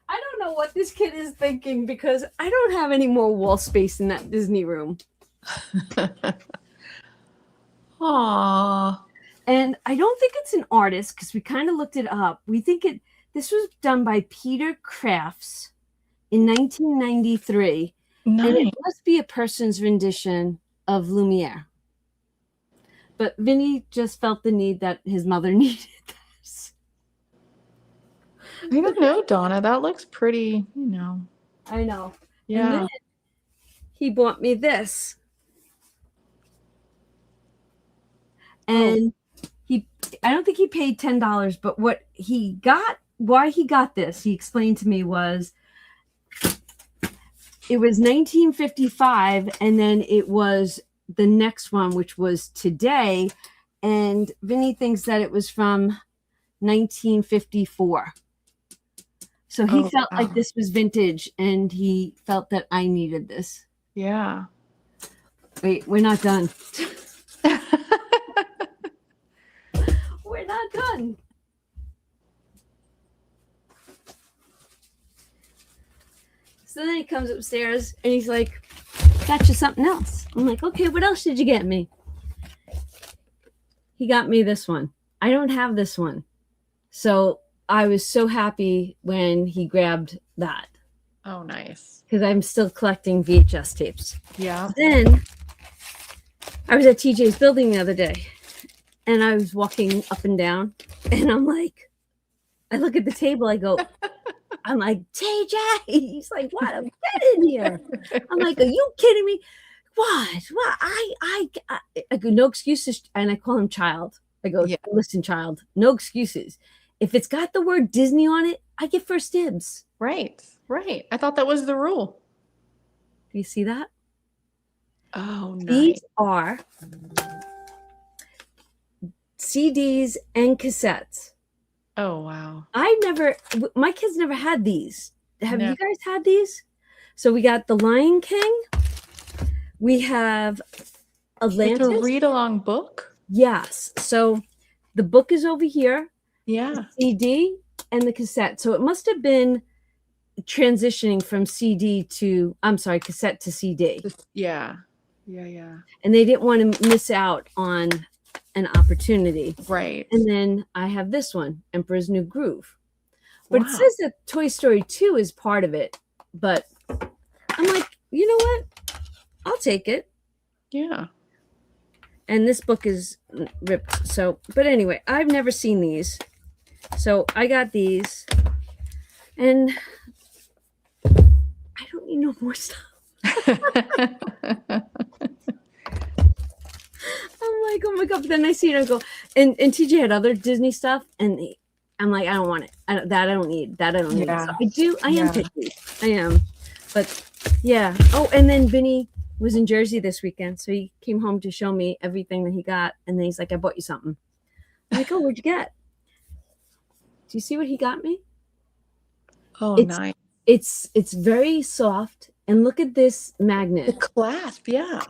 I don't know what this kid is thinking because I don't have any more wall space in that Disney room. Aww. And I don't think it's an artist because we kind of looked it up. We think this was done by Peter Crafts in 1993. Nice. And it must be a person's rendition of Lumiere. But Vinny just felt the need that his mother needed this. I don't know, Donna. That looks pretty, you know. I know. Yeah. And then he bought me this. And I don't think he paid $10, but what he got, why he got this, he explained to me was it was 1955 and then it was the next one, which was today. And Vinny thinks that it was from 1954. So he felt like this was vintage and he felt that I needed this. Yeah. Wait, we're not done. We're not done. So then he comes upstairs and he's like, got you something else. I'm like, okay, what else did you get me? He got me this one. I don't have this one. So I was so happy when he grabbed that. Oh, nice. Because I'm still collecting VHS tapes. Yeah. Then I was at TJ's building the other day and I was walking up and down and I'm like, I look at the table, I'm like, TJ. He's like, what? I'm in here. I'm like, are you kidding me? What? I go, no excuses. And I call him child. I go, Yeah. listen, child, no excuses. If it's got the word Disney on it, I get first dibs. Right. Right. I thought that was the rule. Do you see that? Oh, nice. These are CDs and cassettes. Oh, wow. My kids never had these. Have No. you guys had these? So we got The Lion King. We have Atlantis. It's a read-along book? Yes. So the book is over here. Yeah. The CD and the cassette. So it must have been transitioning from cassette to CD. Yeah. Yeah, yeah. And they didn't want to miss out on an opportunity. Right. And then I have this one, Emperor's New Groove. But Wow. it says that Toy Story 2 is part of it. But I'm like, you know what? I'll take it. Yeah. And this book is ripped. So, but anyway, I've never seen these. So I got these. And I don't need no more stuff. I'm like, oh my God. But then I see it, I go, and TJ had other Disney stuff. And I'm like, I don't want it. I don't need. That I don't need. Yeah. So I do. I am Yeah. picky. I am. But yeah. Oh, and then Vinny was in Jersey this weekend. So he came home to show me everything that he got. And then he's like, I bought you something. I'm like, oh, what'd you get? Do you see what he got me? Oh, It's- nice. It's very soft. And look at this The magnet. clasp, yeah.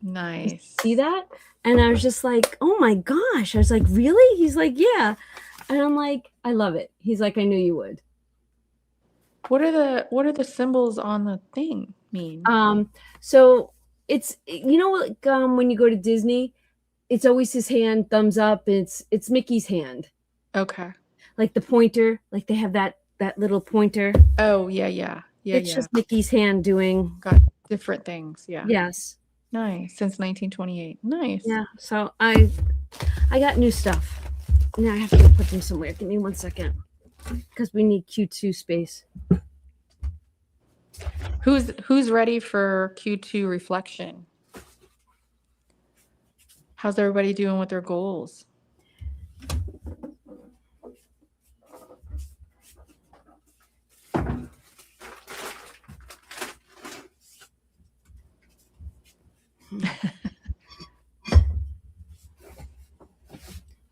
Nice. See that? And I was just like, oh my gosh. I was like, really? He's like, yeah. And I'm like, I love it. He's like, I knew you would. What are the symbols on the thing mean? So it's, you know, like when you go to Disney, it's always his hand, thumbs up. It's Mickey's hand, Okay. like the pointer, like they have that little pointer. Oh, yeah, yeah. Yeah, It's yeah. just Mickey's hand doing. Got different things. Yeah. Yes. Nice. Since 1928. Nice. Yeah. So I got new stuff. Now I have to go put them somewhere. Give me 1 second, because we need Q2 space. Who's ready for Q2 reflection? How's everybody doing with their goals?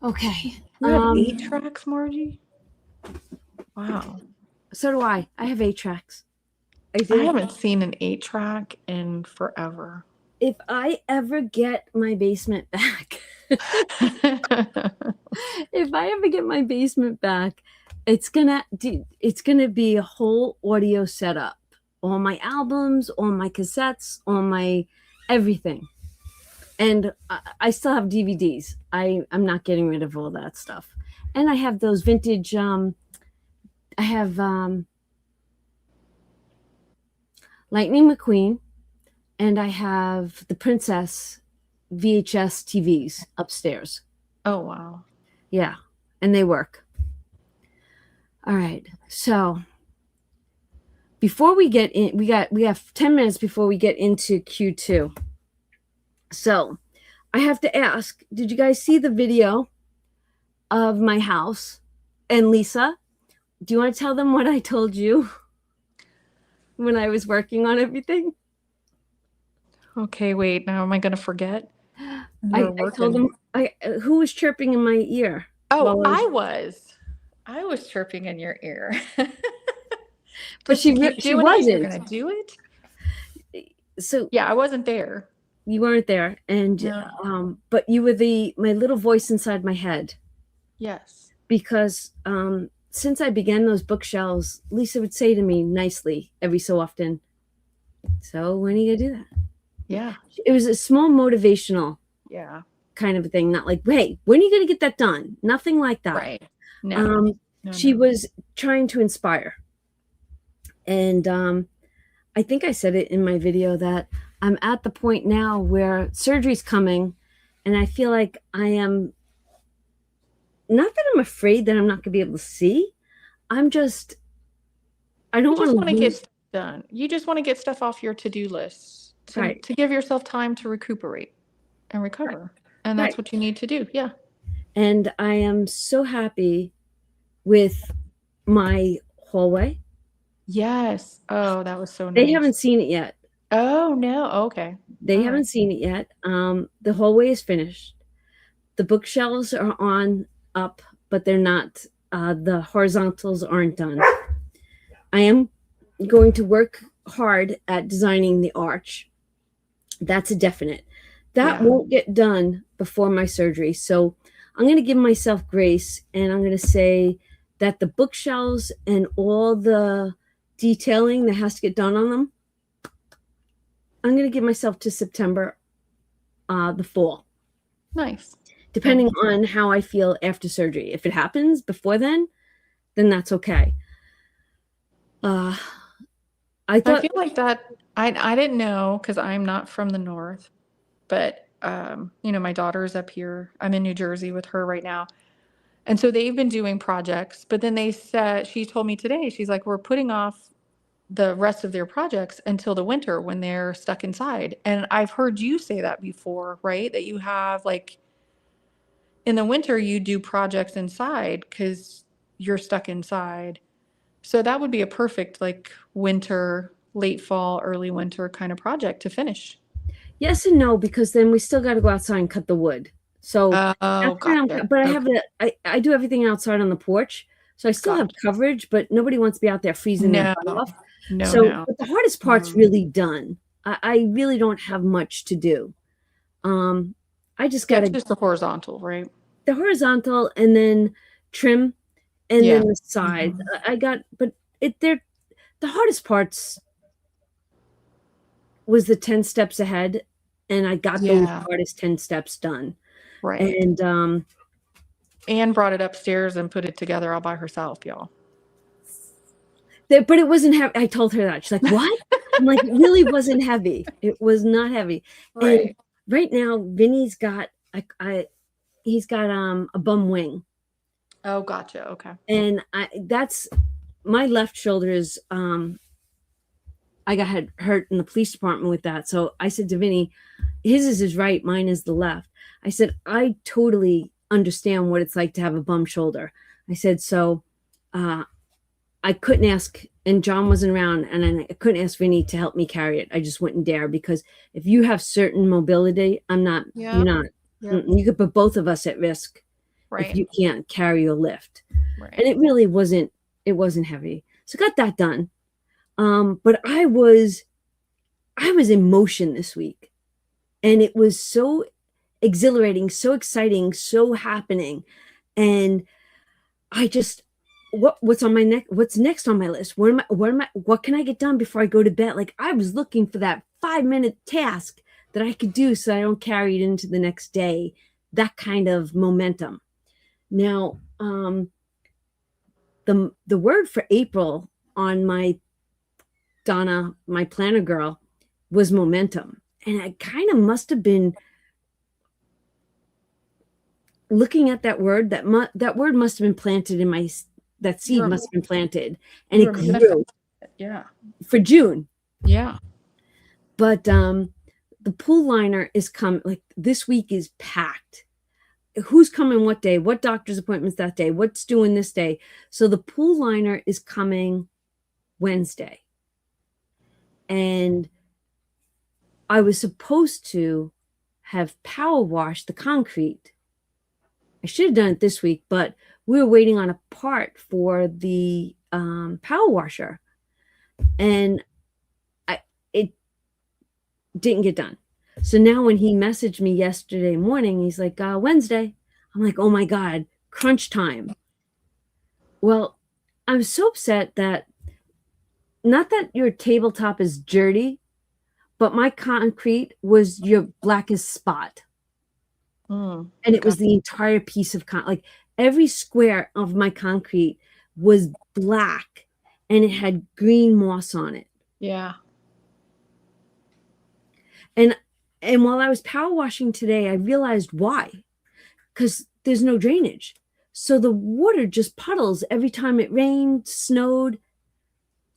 Okay. You have 8 tracks, Margie? Wow. So do I. I have 8 tracks. I do. haven't seen an 8-track in forever. If I ever get my basement back, if I ever get my basement back, it's gonna be a whole audio setup. All my albums, all my cassettes, all my everything. And I still have DVDs. I'm not getting rid of all that stuff. And I have those vintage. I have Lightning McQueen, and I have the Princess VHS TVs upstairs. Oh, wow. Yeah, and they work. All right, so before we get in, we have 10 minutes before we get into Q2. So I have to ask, did you guys see the video of my house? And Lisa, do you want to tell them what I told you when I was working on everything? Okay, wait. Now am I going to forget? I told them, who was chirping in my ear? Oh, I was chirping in your ear. But she wasn't. You're going to do it? So yeah, I wasn't there. You weren't there, and No. But you were my little voice inside my head. Yes. Because since I began those bookshelves, Lisa would say to me nicely every so often, "So when are you gonna do that?" Yeah. It was a small motivational kind of a thing, not like, "Hey, when are you gonna get that done?" Nothing like that. Right. No. She was trying to inspire. And I think I said it in my video that I'm at the point now where surgery's coming, and I feel like I am, not that I'm afraid that I'm not going to be able to see. I don't want to get stuff done. You just want to get stuff off your to-do list to give yourself time to recuperate and recover. Right. And that's what you need to do. Yeah. And I am so happy with my hallway. Yes. Oh, that was so nice. They haven't seen it yet. Oh, no. Okay. They haven't seen it yet. The hallway is finished. The bookshelves are up, but they're not. The horizontals aren't done. I am going to work hard at designing the arch. That's a definite. That won't get done before my surgery. So I'm going to give myself grace, and I'm going to say that the bookshelves and all the detailing that has to get done on them, I'm going to give myself to September, the fall. Nice. Depending on how I feel after surgery. If it happens before then that's okay. I feel like that. I didn't know, because I'm not from the north, but my daughter's up here. I'm in New Jersey with her right now. And so they've been doing projects, but then she told me today, she's like, we're putting off the rest of their projects until the winter when they're stuck inside. And I've heard you say that before, right? That you have, like, in the winter, you do projects inside because you're stuck inside. So that would be a perfect, like, winter, late fall, early winter kind of project to finish. Yes and no, because then we still got to go outside and cut the wood. So, but I do everything outside on the porch. So I still have coverage, but nobody wants to be out there freezing their butt off. But the hardest part's really done. I really don't have much to do. I just got just the horizontal, right? The horizontal, and then trim, and then the side. The hardest parts was the 10 steps ahead, and I got those hardest 10 steps done. Right. And Anne brought it upstairs and put it together all by herself, y'all. But it wasn't heavy. I told her that. She's like, "What?" I'm like, "It really wasn't heavy. It was not heavy." Right. And right now, Vinny's got he's got a bum wing. Oh, gotcha. Okay. And that's my left shoulder is I got hurt in the police department with that. So I said to Vinny, his is his right, mine is the left. I said, I totally understand what it's like to have a bum shoulder. I said, so I couldn't ask, and John wasn't around, and I couldn't ask Vinny to help me carry it. I just wouldn't dare, because if you have certain mobility, you're not. Yep. You could put both of us at risk if Right. you can't carry or lift. Right. And it really wasn't heavy. So got that done. But I was in motion this week, and it was so exhilarating, so exciting, so happening. And I just, what's on my neck? What's next on my list? What can I get done before I go to bed? Like, I was looking for that 5-minute task that I could do so I don't carry it into the next day. That kind of momentum. Now, the word for April on my Donna, my planner girl, was momentum. And I kind of must have been looking at that word. That word must have been planted in my, that seed must have been planted, and it grew. Yeah. For June. Yeah. But the pool liner is coming. Like, this week is packed. Who's coming what day? What doctor's appointments that day? What's doing this day? So the pool liner is coming Wednesday. And I was supposed to have power washed the concrete. I should have done it this week, but we were waiting on a part for the power washer, and it didn't get done. So now when he messaged me yesterday morning, he's like, Wednesday. I'm like, oh my God, crunch time. Well, I'm so upset that, not that your tabletop is dirty, but my concrete was your blackest spot. And it was the entire piece of like, every square of my concrete was black, and it had green moss on it. Yeah. And while I was power washing today, I realized why. Because there's no drainage. So the water just puddles every time it rained, snowed,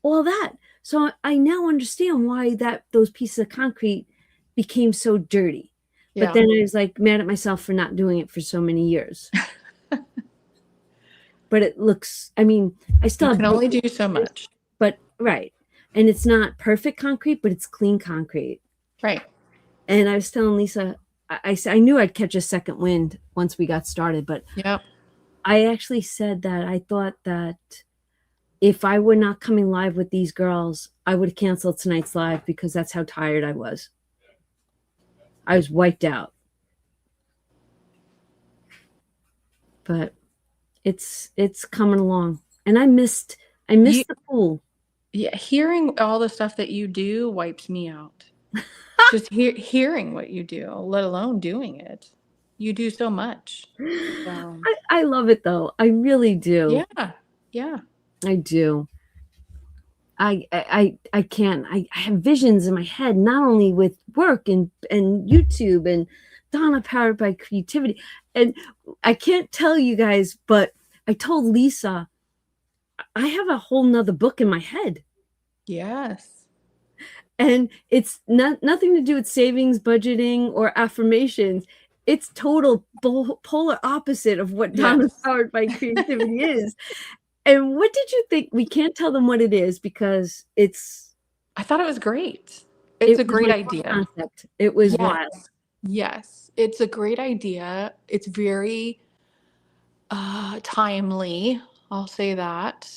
all that. So I now understand why those pieces of concrete became so dirty. Yeah. But then I was like mad at myself for not doing it for so many years. But it looks, I mean, I still can only do so much. But right. And it's not perfect concrete, but it's clean concrete. Right. And I was telling Lisa, I knew I'd catch a second wind once we got started, but yep. I actually said that I thought that if I were not coming live with these girls, I would have canceled tonight's live, because that's how tired I was. I was wiped out. But it's coming along. And I missed the pool. Yeah, hearing all the stuff that you do wipes me out. Just hearing what you do, let alone doing it. You do so much. So. I love it, though. I really do. Yeah. Yeah. I do. I can't. I have visions in my head, not only with work and YouTube and Donna Powered by Creativity. And I can't tell you guys, but I told Lisa, I have a whole nother book in my head. Yes. And it's nothing to do with savings, budgeting, or affirmations. It's total polar opposite of what Donna Powered by Creativity is. And what did you think? We can't tell them what it is, because I thought it was great. It's a great idea. Concept. It was wild. Yes. It's a great idea. It's very timely. I'll say that.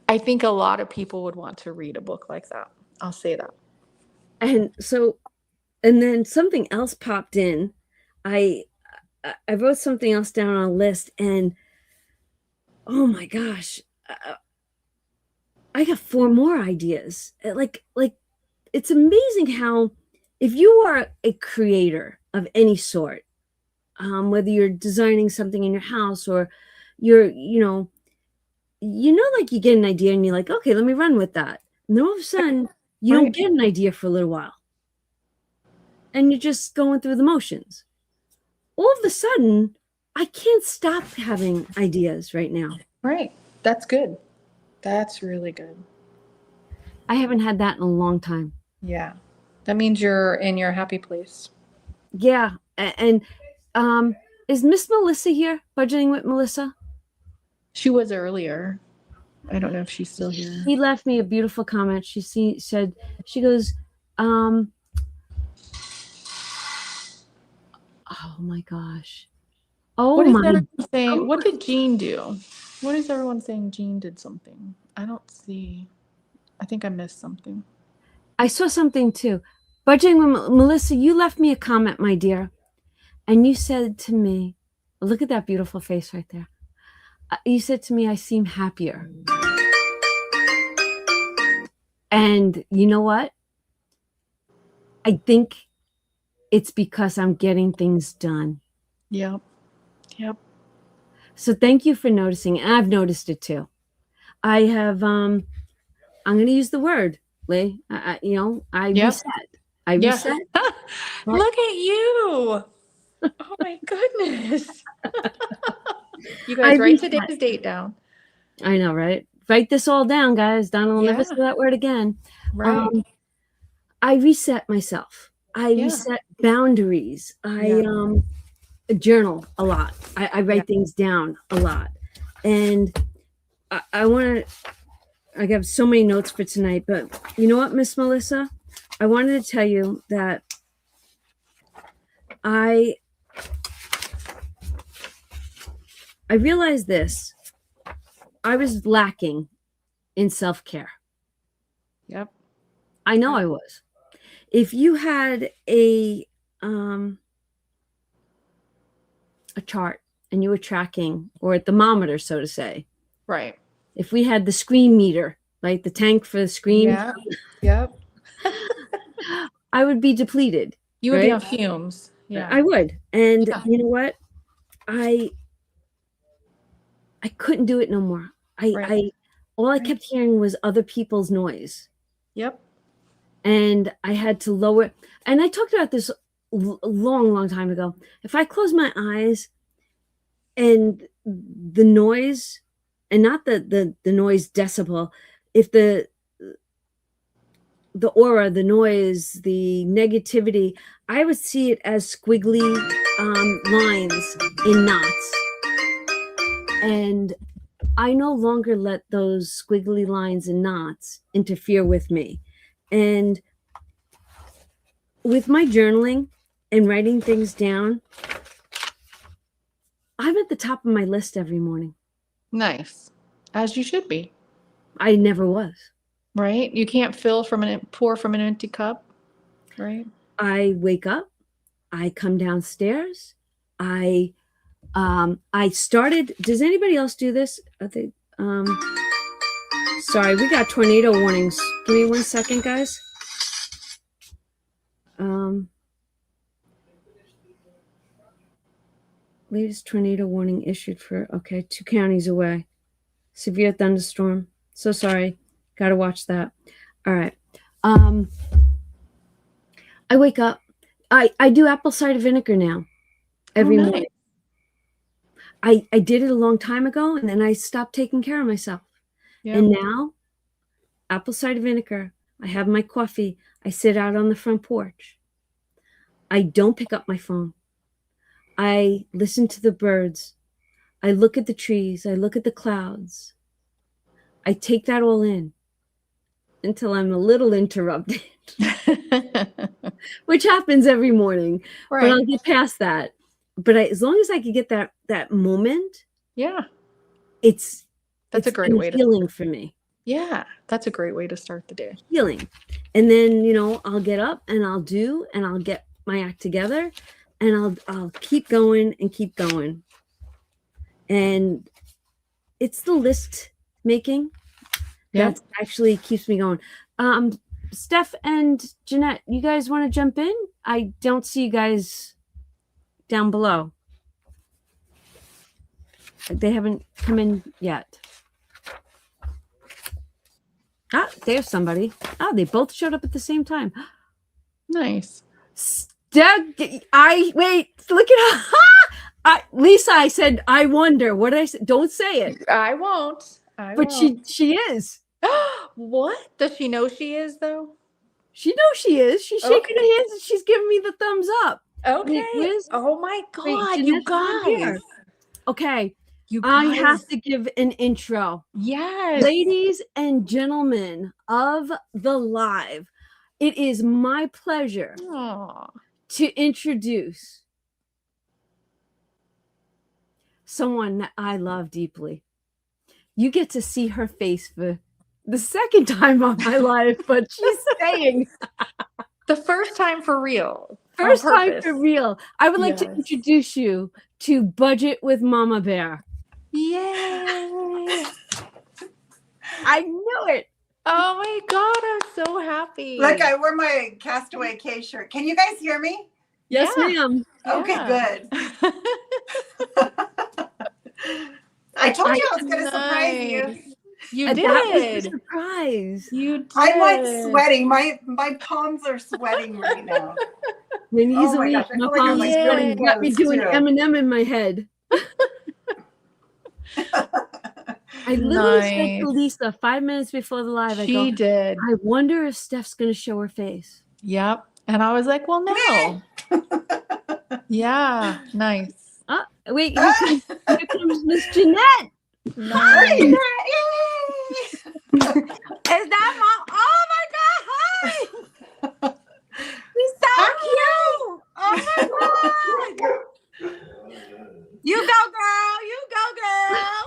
I think a lot of people would want to read a book like that. I'll say that. And so, and then something else popped in. I wrote something else down on a list, and oh my gosh, I got 4 more ideas. Like it's amazing how, if you are a creator of any sort, whether you're designing something in your house, or you're, like, you get an idea and you're like, okay, let me run with that. And then all of a sudden, you don't get an idea for a little while. And you're just going through the motions. All of a sudden, I can't stop having ideas right now. Right. That's good. That's really good. I haven't had that in a long time. Yeah. That means you're in your happy place. Yeah. And is Miss Melissa here? Budgeting with Melissa? She was earlier. I don't know if she's still here. She left me a beautiful comment. Said, she goes, oh my gosh. Oh What is my. everyone saying? What did Jean do? What is everyone saying? Jean did something. I don't see. I think I missed something. I saw something too. Budgeting with Melissa, you left me a comment, my dear. And you said to me, look at that beautiful face right there. You said to me, I seem happier. And you know what? I think it's because I'm getting things done. Yep. Yep. So thank you for noticing. And I've noticed it too. I have, I'm going to use the word, Lee. I reset. I reset. Look at you. Oh my goodness. You guys write today's date down. I know, right? Write this all down, guys. Donna will never say that word again. Right. I reset myself. I reset boundaries. I journal a lot. I write things down a lot. And I want to, I have so many notes for tonight, but you know what, Miss Melissa? I wanted to tell you that I realized this. I was lacking in self-care. Yep. I know I was. If you had a chart and you were tracking, or a thermometer, so to say. Right. If we had the scream meter, right, the tank for the scream. Yeah. Yep. I would be depleted. You would be on fumes. Yeah. I would. And you know what? I couldn't do it no more. All I kept hearing was other people's noise. Yep. And I had to lower, and I talked about this a long time ago. If I close my eyes and the noise, and not the noise decibel, if the aura, the noise, the negativity, I would see it as squiggly lines in knots. And I no longer let those squiggly lines and knots interfere with me. And with my journaling and writing things down, I'm at the top of my list every morning. Nice. As you should be. I never was. Right? You can't pour from an empty cup. Right? I wake up, I come downstairs, I started, does anybody else do this? Sorry, we got tornado warnings. Give me 1 second, guys. Latest tornado warning issued for, 2 counties away. Severe thunderstorm. So sorry. Got to watch that. All right. I wake up. I do apple cider vinegar now every morning. I did it a long time ago, and then I stopped taking care of myself. Yep. And now, apple cider vinegar. I have my coffee. I sit out on the front porch. I don't pick up my phone. I listen to the birds. I look at the trees. I look at the clouds. I take that all in until I'm a little interrupted, which happens every morning. Right. But I'll get past that. But as long as I can get that moment, that's a great way to healing for me. Yeah, that's a great way to start the day. Healing. And then, I'll get up and I'll get my act together, and I'll keep going and keep going. And it's the list making that actually keeps me going. Steph and Jeanette, you guys want to jump in? I don't see you guys down below. They haven't come in yet. There's somebody. They both showed up at the same time. Nice. Look at her. Lisa, I said, I wonder. What did I say? Don't say it. I won't. But she is. What? Does she know she is, though? She knows she is. She's shaking her hands and she's giving me the thumbs up. Okay. where's- Oh my Wait, God, you Jeanette's not here. guys. Okay, You I guys. have to give an intro. Yes. Ladies and gentlemen of the live, it is my pleasure Aw. to introduce someone that I love deeply. You get to see her face for the second time of my life, but she's staying. The first time for real. First On time purpose. for real. I would like to Yes. introduce you to Budget with Mama Bear. Yay. I knew it. Oh my God, I'm so happy. Look, I wore my Castaway K shirt. Can you guys hear me? Yes, Yeah. ma'am. Okay, Yeah. good. I told you I was going to surprise you. Nice. You That was the did. surprise. You did. I'm like sweating. My palms are sweating right now. When Oh easily, my gosh, I my feel like I'm palms like Yeah. really got me close, doing too. Eminem in my head. I literally said to Nice. Lisa 5 minutes before the live, I She go, did. I wonder if Steph's going to show her face. Yep. And I was like, well, no. Yeah. Nice. Wait, here comes Miss Jeanette. Nice. Yay! Is that mom? Oh my God! Hi! He's so cute! Oh my God! You go, girl! You go, girl!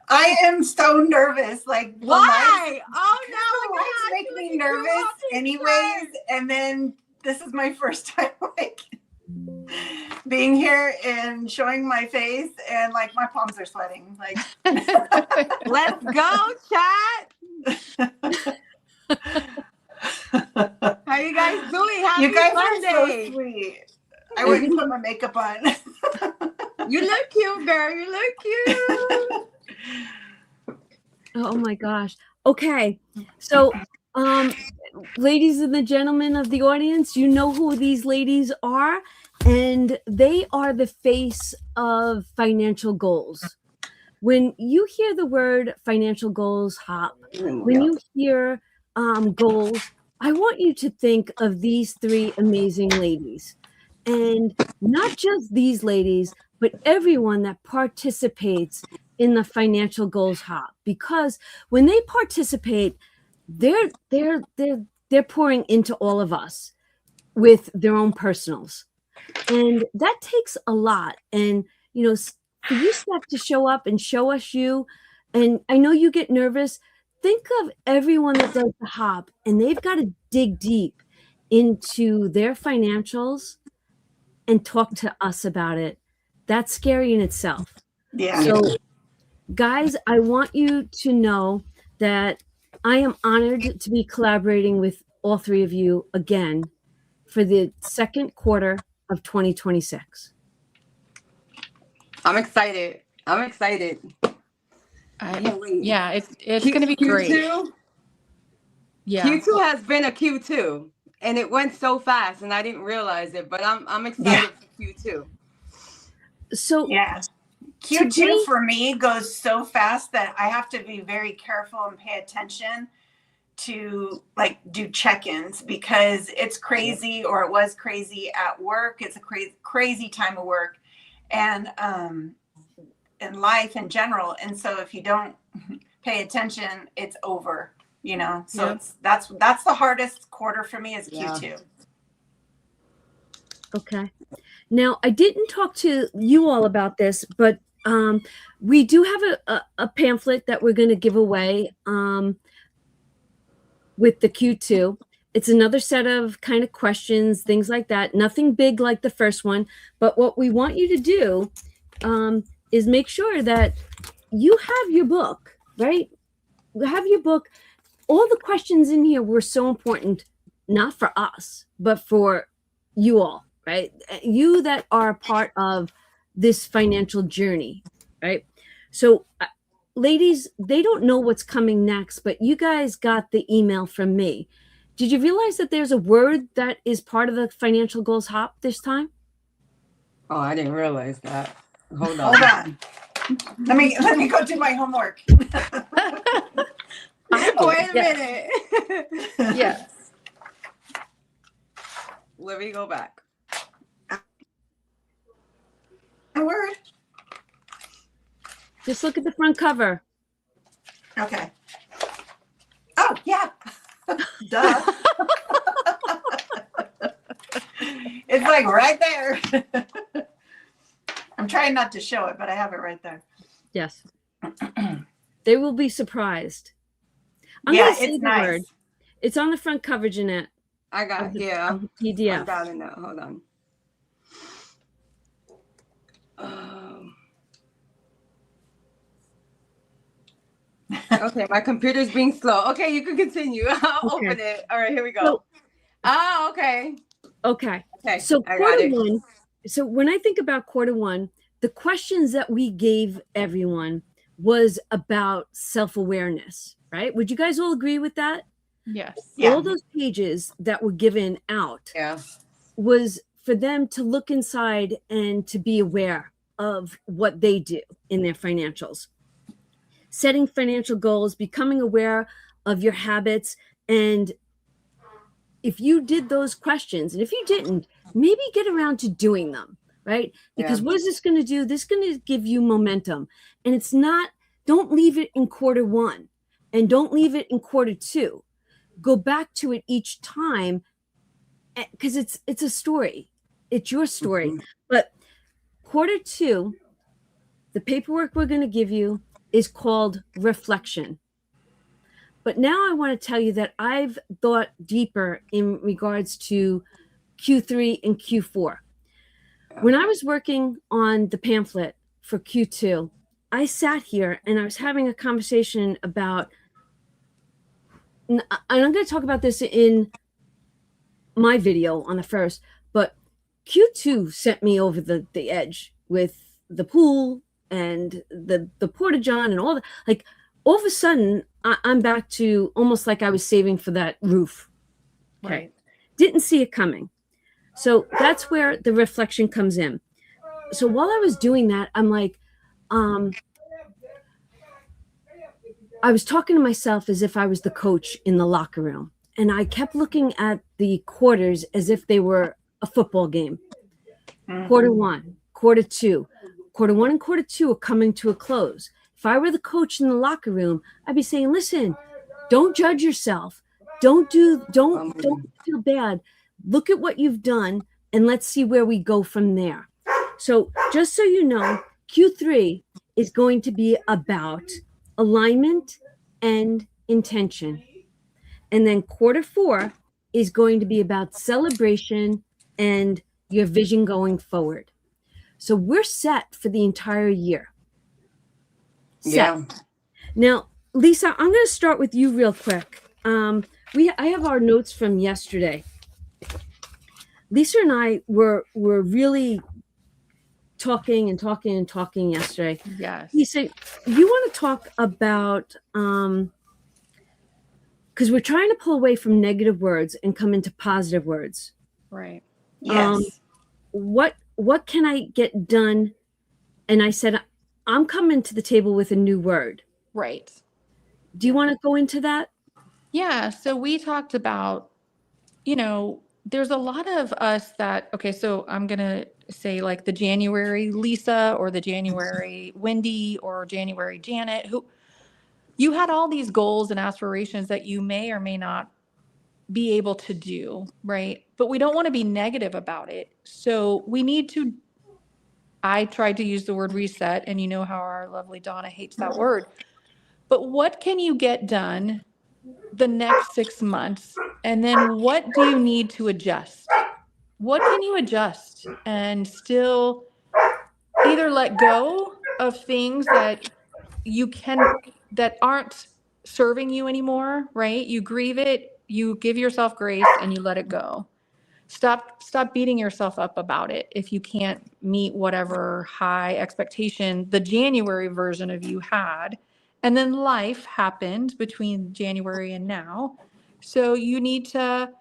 I am so nervous. Like, the lights- Why? Oh the no! lights make me nervous anyways. And then this is my first time like being here and showing my face, and like my palms are sweating. Like, Let's go, chat! How you guys doing? Happy you guys Monday! are so sweet. I wouldn't put my makeup on. You look cute, girl. You look cute. Oh my gosh. Okay. So, ladies and the gentlemen of the audience, you know who these ladies are, and they are the face of financial goals. When you hear the word financial goals hop, when you hear goals, I want you to think of these three amazing ladies. And not just these ladies, but everyone that participates in the financial goals hop. Because when they participate, they're pouring into all of us with their own personals. And that takes a lot. And, you know, for you, Steph, to show up and show us you, and I know you get nervous, think of everyone that does the hop, and they've got to dig deep into their financials and talk to us about it. That's scary in itself. Yeah. So, guys, I want you to know that I am honored to be collaborating with all three of you again for the second quarter of 2026. I'm excited. I'm excited. can't wait. Yeah, it's going to be great. Q2, Yeah. Q2 has been a Q2, and it went so fast, and I didn't realize it. But I'm excited for Q2. So, Yeah. Today- Q2 for me goes so fast that I have to be very careful and pay attention to like do check-ins, because it's crazy, or it was crazy at work. It's a crazy time of work and in life in general. And so if you don't pay attention, it's over, you know. So Yep. that's the hardest quarter for me is Yeah. Q2. okay. Now, I didn't talk to you all about this, but we do have a pamphlet that we're going to give away with the Q2. It's another set of kind of questions, things like that. Nothing big like the first one, but what we want you to do is make sure that you have your book, right? Have your book. All the questions in here were so important, not for us, but for you all, right? You that are a part of this financial journey, right? So, ladies, they don't know what's coming next, but you guys got the email from me. Did you realize that there's a word that is part of the financial goals hop this time? Oh, I didn't realize that. Hold on. Hold on. Let me go do my homework. Wait a Yeah. minute. Yes. Let me go back. My word. Just look at the front cover. Okay. Oh, yeah. Duh. It's like right there. I'm trying not to show it, but I have it right there. Yes. They will be surprised. I'm Yeah, gonna say it's the nice. word. It's on the front cover, Jeanette. I got Of the, yeah. of the I'm PDF. down in that. Hold on. Okay, my computer's being slow. Okay, you can continue. I'll Okay. open it. All right, here we go. So- Oh, okay. Okay. Okay, So I got quarter it. one. So when I think about quarter one, the questions that we gave everyone was about self-awareness, right? Would you guys all agree with that? Yes. Yeah. All those pages that were given out Yeah. was for them to look inside and to be aware of what they do in their financials. Setting financial goals, becoming aware of your habits, and if you did those questions, and if you didn't, maybe get around to doing them, right? Because what is this going to do? This is going to give you momentum. And it's not, don't leave it in quarter one and don't leave it in quarter two. Go back to it each time because it's a story. It's your story. Mhm. But quarter two, the paperwork we're going to give you is called reflection. But now I want to tell you that I've thought deeper in regards to Q3 and Q4. When I was working on the pamphlet for Q2, I sat here and I was having a conversation about, and I'm going to talk about this in my video on the first, but Q2 sent me over the edge with the pool and the porta-john and all the, like, all of a sudden I'm back to almost like I was saving for that roof. Okay. Right. Didn't see it coming. So that's where the reflection comes in. So while I was doing that, I'm like, I was talking to myself as if I was the coach in the locker room. And I kept looking at the quarters as if they were a football game. Mhm. Quarter one, quarter two. Quarter one and quarter two are coming to a close. If I were the coach in the locker room, I'd be saying, listen, don't judge yourself. Don't feel bad. Look at what you've done and let's see where we go from there. So just so you know, Q3 is going to be about alignment and intention. And then quarter four is going to be about celebration and your vision going forward. So we're set for the entire year. Set. Yeah. Now, Lisa, I'm going to start with you real quick. I have our notes from yesterday. Lisa and I were really talking yesterday. Yes. Lisa, you want to talk about because we're trying to pull away from negative words and come into positive words. Right. Yes. What can I get done? And I said, I'm coming to the table with a new word. Right. Do you want to go into that? Yeah. So we talked about, there's a lot of us that, okay, so I'm going to say like the January Lisa or the January Wendy or January Janet, who you had all these goals and aspirations that you may or may not be able to do, right? But we don't want to be negative about it. So we need to, I tried to use the word reset, and you know how our lovely Donna hates that word. But what can you get done the next 6 months? And then what do you need to adjust? What can you adjust and still either let go of things that that aren't serving you anymore, right? You grieve it, you give yourself grace, and you let it go. Stop beating yourself up about it if you can't meet whatever high expectation the January version of you had. And then life happened between January and now. So you need to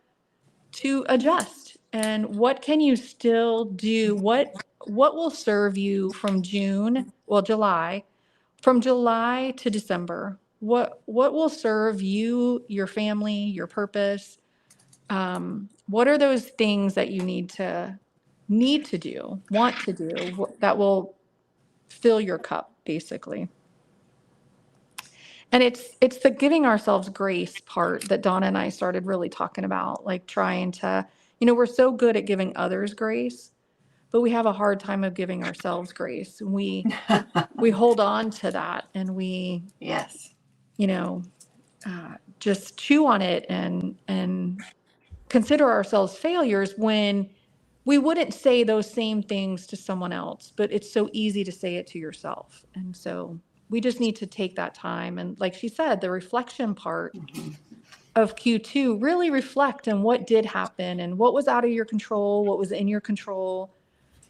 adjust. And what can you still do? What will serve you from July, from July to December? What will serve you, your family, your purpose? What are those things that you need to do, want to do, that will fill your cup, basically? And it's the giving ourselves grace part that Donna and I started really talking about, like trying to, we're so good at giving others grace, but we have a hard time of giving ourselves grace. We hold on to that, and we, Yes. just chew on it and consider ourselves failures when we wouldn't say those same things to someone else, but it's so easy to say it to yourself. And so we just need to take that time. And like she said, the reflection part of Q2, really reflect on what did happen and what was out of your control, what was in your control,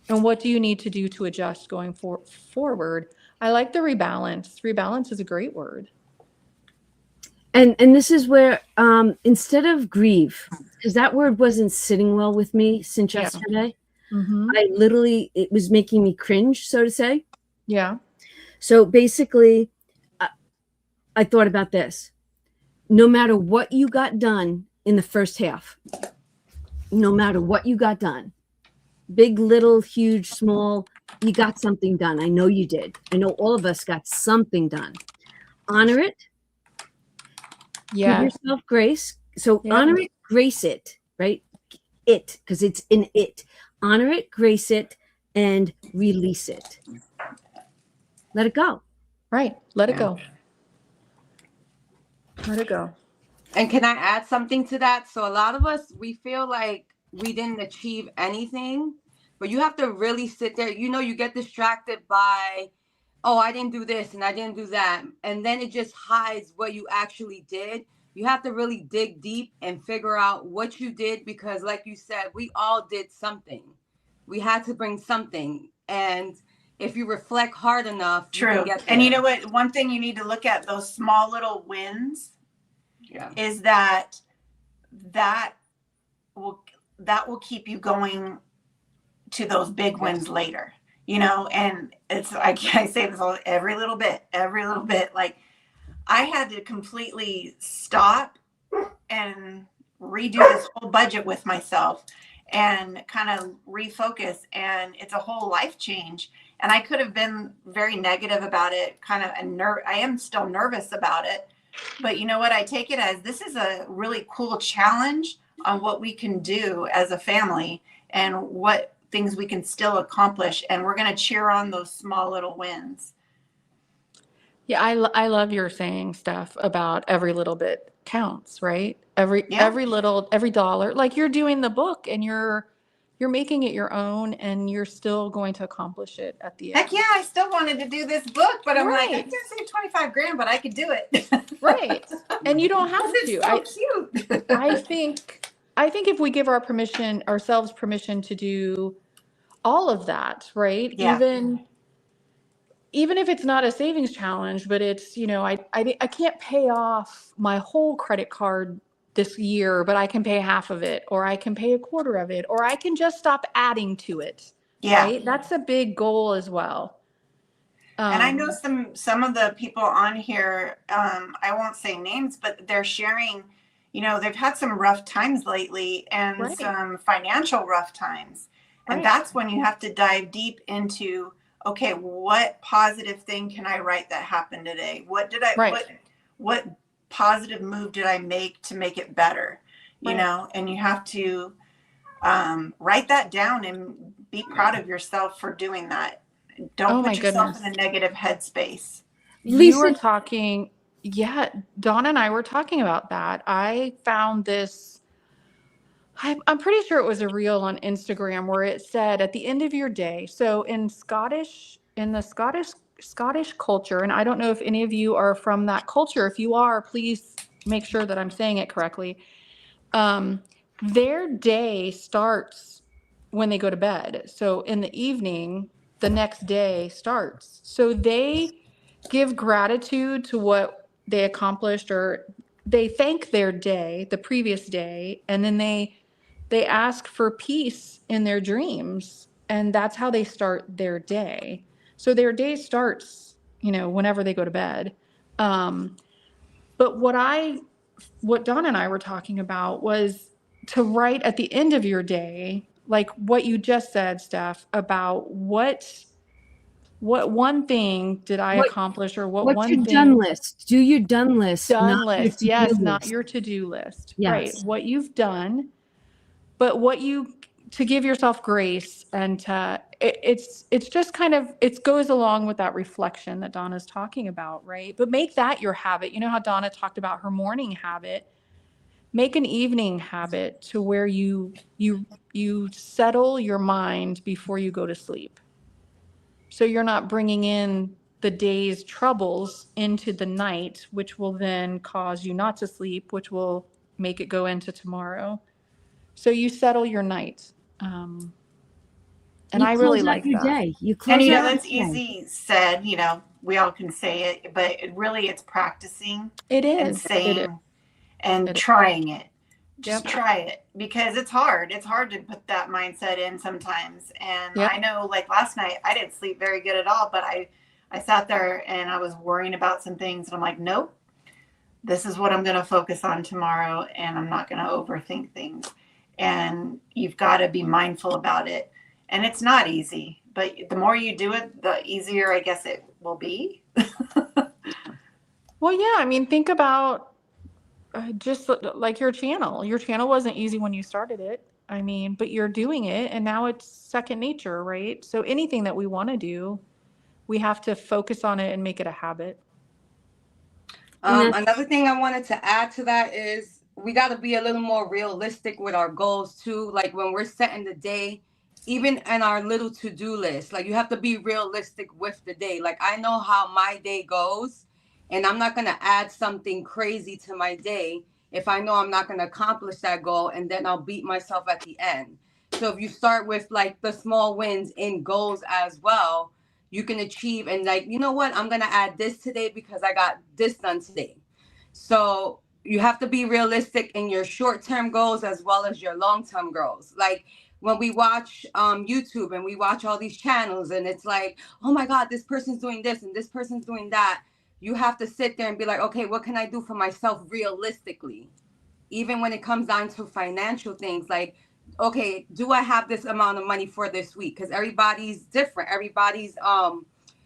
and what do you need to do to adjust going forward. I like the rebalance. Rebalance is a great word. And this is where instead of grieve, because that word wasn't sitting well with me since yesterday. Mm-hmm. It was making me cringe, so to say. Yeah. So basically, I thought about this. No matter what you got done in the first half, no matter what you got done, big, little, huge, small, you got something done. I know you did. I know all of us got something done. Honor it. Yeah. Give yourself grace. So Yeah. honor it, grace it, right? It, because it's in it. Honor it, grace it, and release it. Let it go. Right. Let it Yeah. go. Let it go. And can I add something to that? So a lot of us, we feel like we didn't achieve anything, but you have to really sit there. You get distracted by, oh, I didn't do this and I didn't do that. And then it just hides what you actually did. You have to really dig deep and figure out what you did, because like you said, we all did something. We had to bring something. And if you reflect hard enough, you True. can get there. And you know what? One thing you need to look at, those small little wins, Yeah. is that will keep you going to those big wins later. And it's like I say this every little bit. Like, I had to completely stop and redo this whole budget with myself and kind of refocus, and it's a whole life change. And I could have been very negative about it, I am still nervous about it, but you know what? I take it as this is a really cool challenge on what we can do as a family and what things we can still accomplish. And we're going to cheer on those small little wins. Yeah, I love your saying stuff about every little bit counts, right? Every dollar, like you're doing the book and you're making it your own, and you're still going to accomplish it at the end. Heck yeah, I still wanted to do this book, but I'm like, I Right. can't save 25 grand, but I could do it. Right. And you don't have It's to. so cute. I think if we give ourselves permission to do all of that, right? Yeah. Even if it's not a savings challenge, but it's, I can't pay off my whole credit card this year, but I can pay half of it, or I can pay a quarter of it, or I can just stop adding to it. Yeah. Right? That's a big goal as well. And I know some of the people on here, I won't say names, but they're sharing, they've had some rough times lately and Right. some financial rough times. And Right. that's when you have to dive deep into, okay, what positive thing can I write that happened today? What positive move did I make to make it better? Right. And you have to write that down and be proud of yourself for doing that. Don't put yourself in a negative headspace. You were talking, Donna and I were talking about that. I found this, I'm pretty sure it was a reel on Instagram where it said at the end of your day. So in the Scottish culture, and I don't know if any of you are from that culture. If you are, please make sure that I'm saying it correctly. Their day starts when they go to bed. So in the evening, the next day starts. So they give gratitude to what they accomplished, or they thank their day, the previous day, and then they ask for peace in their dreams, and that's how they start their day. So their day starts, whenever they go to bed. But what Dawn and I were talking about was to write at the end of your day, like what you just said, Steph, about what one thing did I What accomplish, or what what's one your done thing. list? Do your done list, not Done your list, to-do yes, not list. your to-do list, right? Yes. What you've done, but to give yourself grace, and it's just kind of, it goes along with that reflection that Donna's talking about, right? But make that your habit. You know how Donna talked about her morning habit? Make an evening habit to where you settle your mind before you go to sleep. So you're not bringing in the day's troubles into the night, which will then cause you not to sleep, which will make it go into tomorrow. So you settle your night. And You I really close out like your that. day. You And close you know, out that's your day. easy said, you know, we all can say it, but it's practicing It and is. It is. saying and It is. trying it. Just Yep. try it, because it's hard. It's hard to put that mindset in sometimes. And Yep. I know, like last night, I didn't sleep very good at all, but I sat there and I was worrying about some things, and I'm like, nope, this is what I'm going to focus on tomorrow, and I'm not going to overthink things. And you've got to be mindful about it. And it's not easy, but the more you do it, the easier I guess it will be. Well, yeah. I mean, think about just like your channel. Your channel wasn't easy when you started it. I mean, but you're doing it, and now it's second nature, right? So anything that we want to do, we have to focus on it and make it a habit. Another thing I wanted to add to that is we got to be a little more realistic with our goals too. Like when we're setting the day, even in our little to-do list, like you have to be realistic with the day. Like I know how my day goes, and I'm not going to add something crazy to my day if I know I'm not going to accomplish that goal, and then I'll beat myself at the end. So if you start with like the small wins in goals as well, you can achieve, and like, you know what, I'm going to add this today because I got this done today. So you have to be realistic in your short-term goals as well as your long-term goals. Like when we watch YouTube and we watch all these channels, and it's like, oh my God, this person's doing this and this person's doing that. You have to sit there and be like, okay, what can I do for myself realistically? Even when it comes down to financial things, like, okay, do I have this amount of money for this week? Because everybody's different. What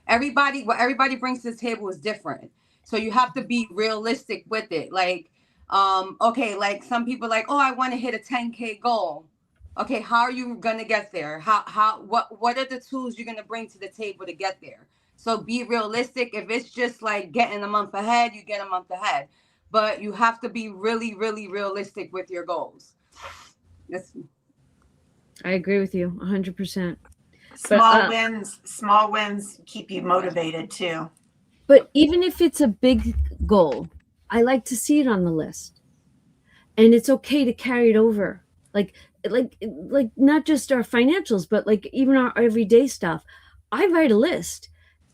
everybody brings to the table is different. So you have to be realistic with it. Like, okay, like some people like, oh, I want to hit a 10K goal. Okay, how are you gonna get there? What are the tools you're gonna bring to the table to get there? So be realistic. If it's just like getting a month ahead, you get a month ahead. But you have to be really, really realistic with your goals. I agree with you 100%. Small wins keep you motivated too. But even if it's a big goal, I like to see it on the list. And it's okay to carry it over. Like not just our financials, but like even our everyday stuff. I write a list,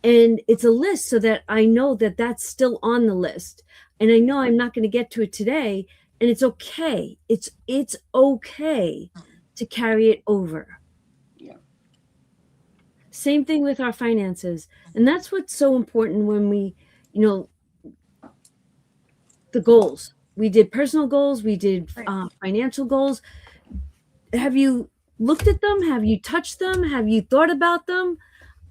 and it's a list so that I know that that's still on the list. And I know I'm not going to get to it today, and it's okay. It's okay to carry it over. Yeah. Same thing with our finances. And that's what's so important when we, the goals. We did personal goals, we did financial goals. Have you looked at them? Have you touched them? Have you thought about them?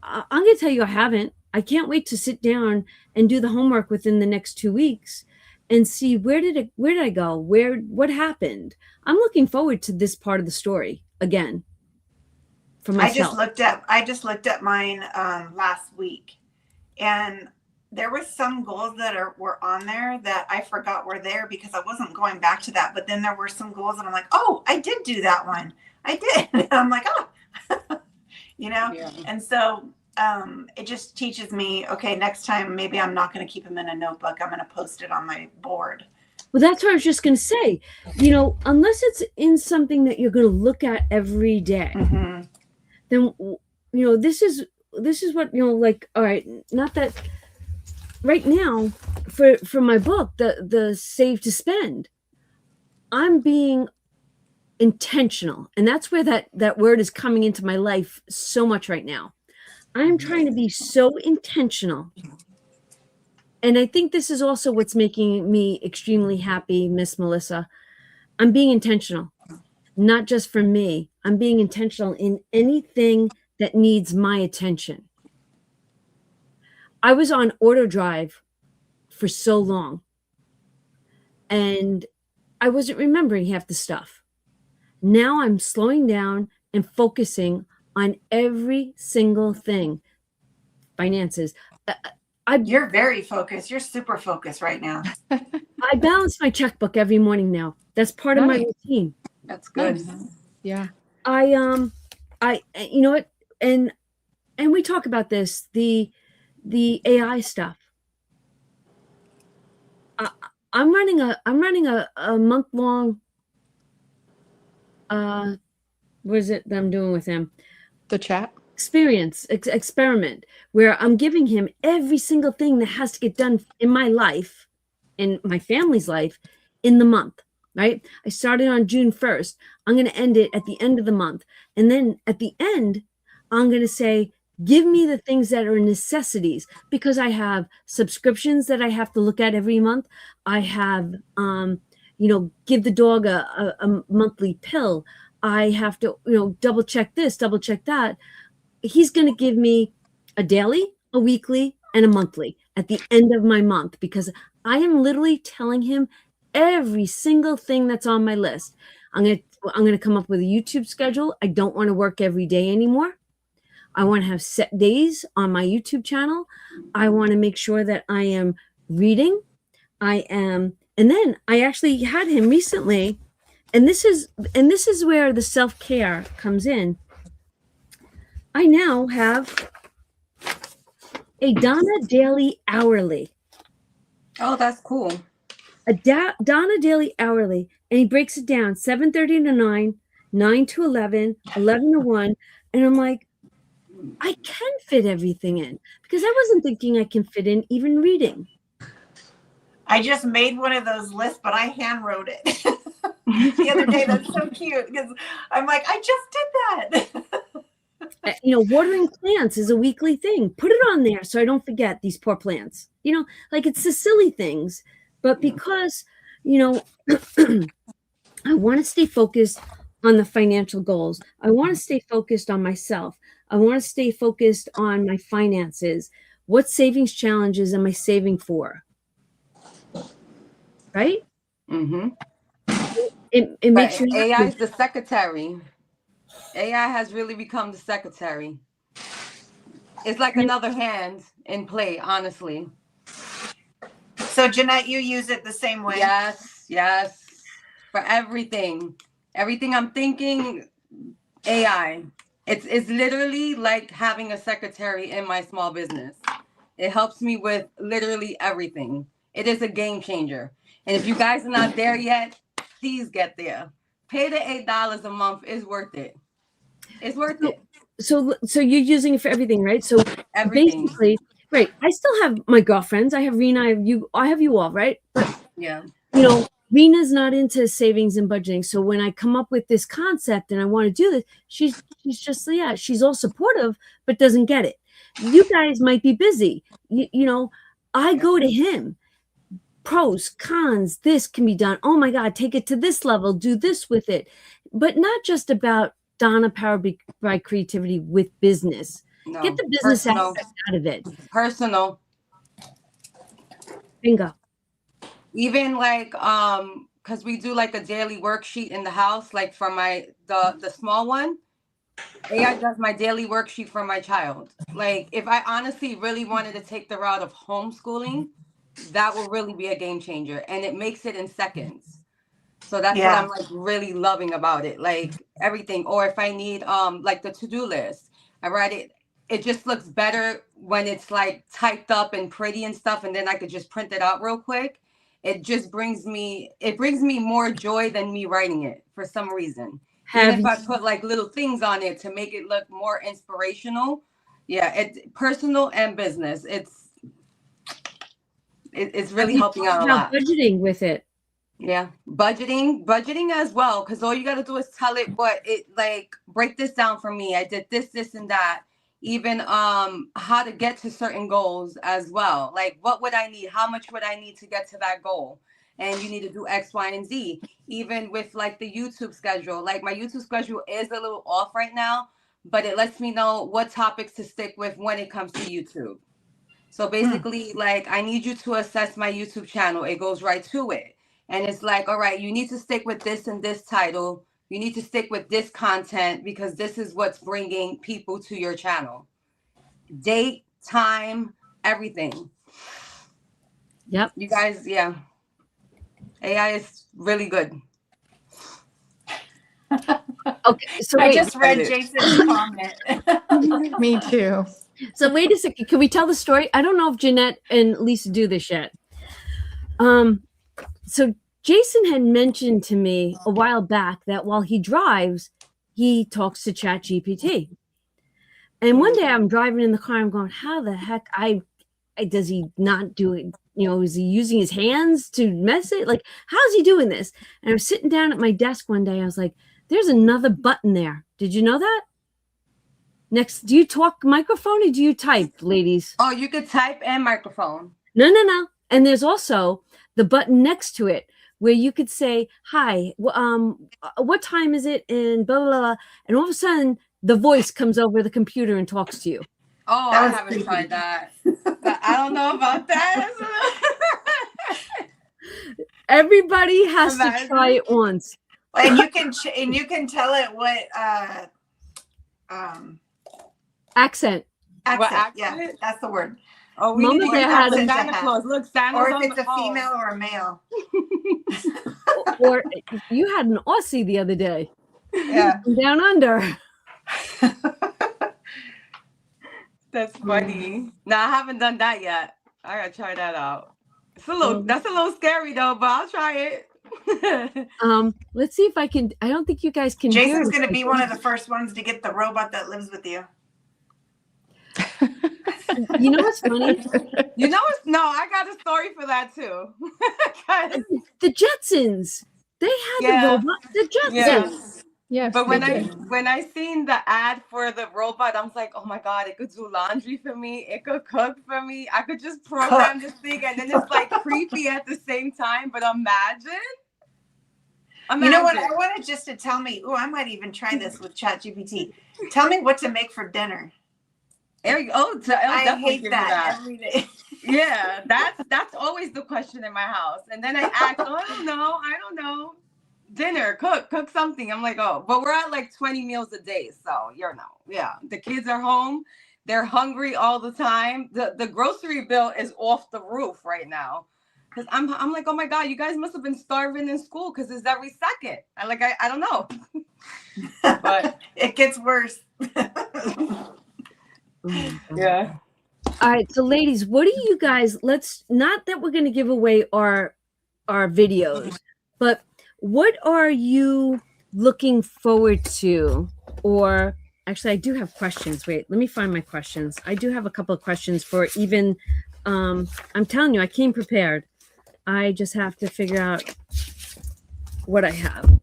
I'm going to tell you I haven't. I can't wait to sit down and do the homework within the next 2 weeks and see where did I go? What happened? I'm looking forward to this part of the story again for myself. I just looked at mine last week, and there were some goals that were on there that I forgot were there because I wasn't going back to that. But then there were some goals and I'm like, oh, I did do that one. I did. And I'm like, oh, Yeah. And so it just teaches me, okay, next time, maybe I'm not going to keep them in a notebook. I'm going to post it on my board. Well, that's what I was just going to say. Unless it's in something that you're going to look at every day, then, this is what, like, all right, not that right now for my book, the Save to Spend, I'm being intentional. And that's where that word is coming into my life so much right now. I'm trying to be so intentional. And I think this is also what's making me extremely happy, Miss Melissa. I'm being intentional. not just for me. I'm being intentional in anything that needs my attention. I was on auto drive for so long, and I wasn't remembering half the stuff. Now I'm slowing down and focusing on every single thing. Finances. You're very focused. You're super focused right now. I balance my checkbook every morning now. That's part of my Nice. routine. That's good. Yeah. You know what, and we talk about this, the AI stuff. I'm running a month long what is it that I'm doing with him? The chat. Experiment where I'm giving him every single thing that has to get done in my life, in my family's life, in the month, right? I started on June 1st. I'm going to end it at the end of the month. And then at the end, I'm going to say, give me the things that are necessities, because I have subscriptions that I have to look at every month. I have, give the dog a monthly pill. I have to, double check this, double check that. He's going to give me a daily, a weekly, and a monthly at the end of my month, because I am literally telling him every single thing that's on my list. I'm going to come up with a YouTube schedule. I don't want to work every day anymore. I want to have set days on my YouTube channel. I want to make sure that I am reading. And then I actually had him recently, and this is where the self-care comes in. I now have a Donna Daily Hourly. Oh, that's cool. A Donna Daily Hourly, and he breaks it down 7:30 to 9, 9 to 11, 11 to 1, and I'm like, I can fit everything in, because I wasn't thinking I can fit in even reading. I just made one of those lists, but I hand wrote it the other day. That's so cute, because I'm like, I just did that. Watering plants is a weekly thing. Put it on there so I don't forget these poor plants. Like, it's the silly things. But because, I want to stay focused on the financial goals. I want to stay focused on myself. I want to stay focused on my finances. What savings challenges am I saving for? Right? Mm-hmm. It makes you happy. AI is the secretary. AI has really become the secretary. It's like another hand in play, honestly. So, Jeanette, you use it the same way? Yes. For everything. Everything I'm thinking, AI. It's literally like having a secretary in my small business. It helps me with literally everything. It is a game changer. And if you guys are not there yet, please get there. Pay the $8 a month. It's worth it. It's worth it. So you're using it for everything, right? So Everything. basically, right. I still have my girlfriends. I have Rena. I have you all, right? But Yeah. Rena's not into savings and budgeting. So when I come up with this concept and I want to do this, she's just, she's all supportive, but doesn't get it. You guys might be busy. I go to him. Pros, cons, this can be done. Oh my God, take it to this level, do this with it. But not just about Donna Powered by Creativity with business. No. Get the business Personal. aspect out of it. Personal. Bingo. Even like because we do like a daily worksheet in the house, like for the small one. AI does my daily worksheet for my child. Like, if I honestly really wanted to take the route of homeschooling, that will really be a game changer, and it makes it in seconds. So that's what I'm like really loving about it. Like everything. Or if I need like the to-do list, I write it. It just looks better when it's like typed up and pretty and stuff, and then I could just print it out real quick. It just brings me more joy than me writing it for some reason. Even if I put like little things on it to make it look more inspirational. Yeah, it's personal and business. It's really helping out a lot. Budgeting with it. Yeah, budgeting as well, because all you got to do is tell it what it like. Break this down for me. I did this, and that. Even how to get to certain goals as well. Like, what would I need? How much would I need to get to that goal? and you need to do X, Y, and Z. Even with like the YouTube schedule, like my YouTube schedule is a little off right now, but it lets me know what topics to stick with when it comes to YouTube. So basically, like, I need you to assess my YouTube channel. It goes right to it. And it's like, all right, you need to stick with this and this title. You need to stick with this content because this is what's bringing people to your channel. Date, time, everything. Yep. You guys, yeah. AI is really good. Okay. So I wait, just read Edit. Jason's comment. Me too. so wait a second. Can we tell the story? I don't know if Jeanette and Lisa do this yet. So Jason had mentioned to me a while back that while he drives, he talks to ChatGPT. And one day I'm driving in the car, I'm going, how the heck does he not do it? You know, is he using his hands to message? Like, how's he doing this? And I was sitting down at my desk one day. I was like, there's another button there. Did you know that? Next, do you talk microphone or do you type, ladies? Oh, you could type and microphone. No. And there's also the button next to it where you could say, hi, what time is it? And blah, blah, blah. And all of a sudden, the voice comes over the computer and talks to you. Oh, That I was haven't creepy. tried that. But I don't know about that. Everybody has to Imagine. try it once. And you can tell it what Accent. accent. Yeah, accent? that's the word. Oh, we Mama need to Bear get had that him. Santa Claus. Look, Santa's Or if on it's the a phone. female or a male. Or you had an Aussie the other day. Yeah. From down under. That's funny. No, I haven't done that yet. I gotta try that out. It's a little. That's a little scary though, but I'll try it. Let's see if I can. I don't think you guys can hear Jason's this. gonna be one of the first ones to get the robot that lives with you. You know what's funny? You know, I got a story for that too. 'Cause- The Jetsons. They had Yeah. the robot. The Jetsons. Yeah. Yes. But they when did. I seen the ad for the robot, I was like, oh my god, it could do laundry for me, it could cook for me, I could just program this thing, and then it's like creepy at the same time. But imagine. You know what? I wanted just to tell me. Oh, I might even try this with ChatGPT. Tell me what to make for dinner. There you go. It'll I definitely hate give you that every day. Yeah, that's always the question in my house. And then I ask, oh, I don't know. Dinner, cook something. I'm like, oh, but we're at like 20 meals a day. So yeah. The kids are home. They're hungry all the time. The grocery bill is off the roof right now. Cause I'm like, oh my God, you guys must have been starving in school because it's every second. I don't know. But it gets worse. yeah. All right, so ladies, what do you guys? Let's not that we're going to give away our videos, but what are you looking forward to? Or actually, I do have questions. Wait, let me find my questions. I do have a couple of questions for even. I'm telling you, I came prepared. I just have to figure out what I have.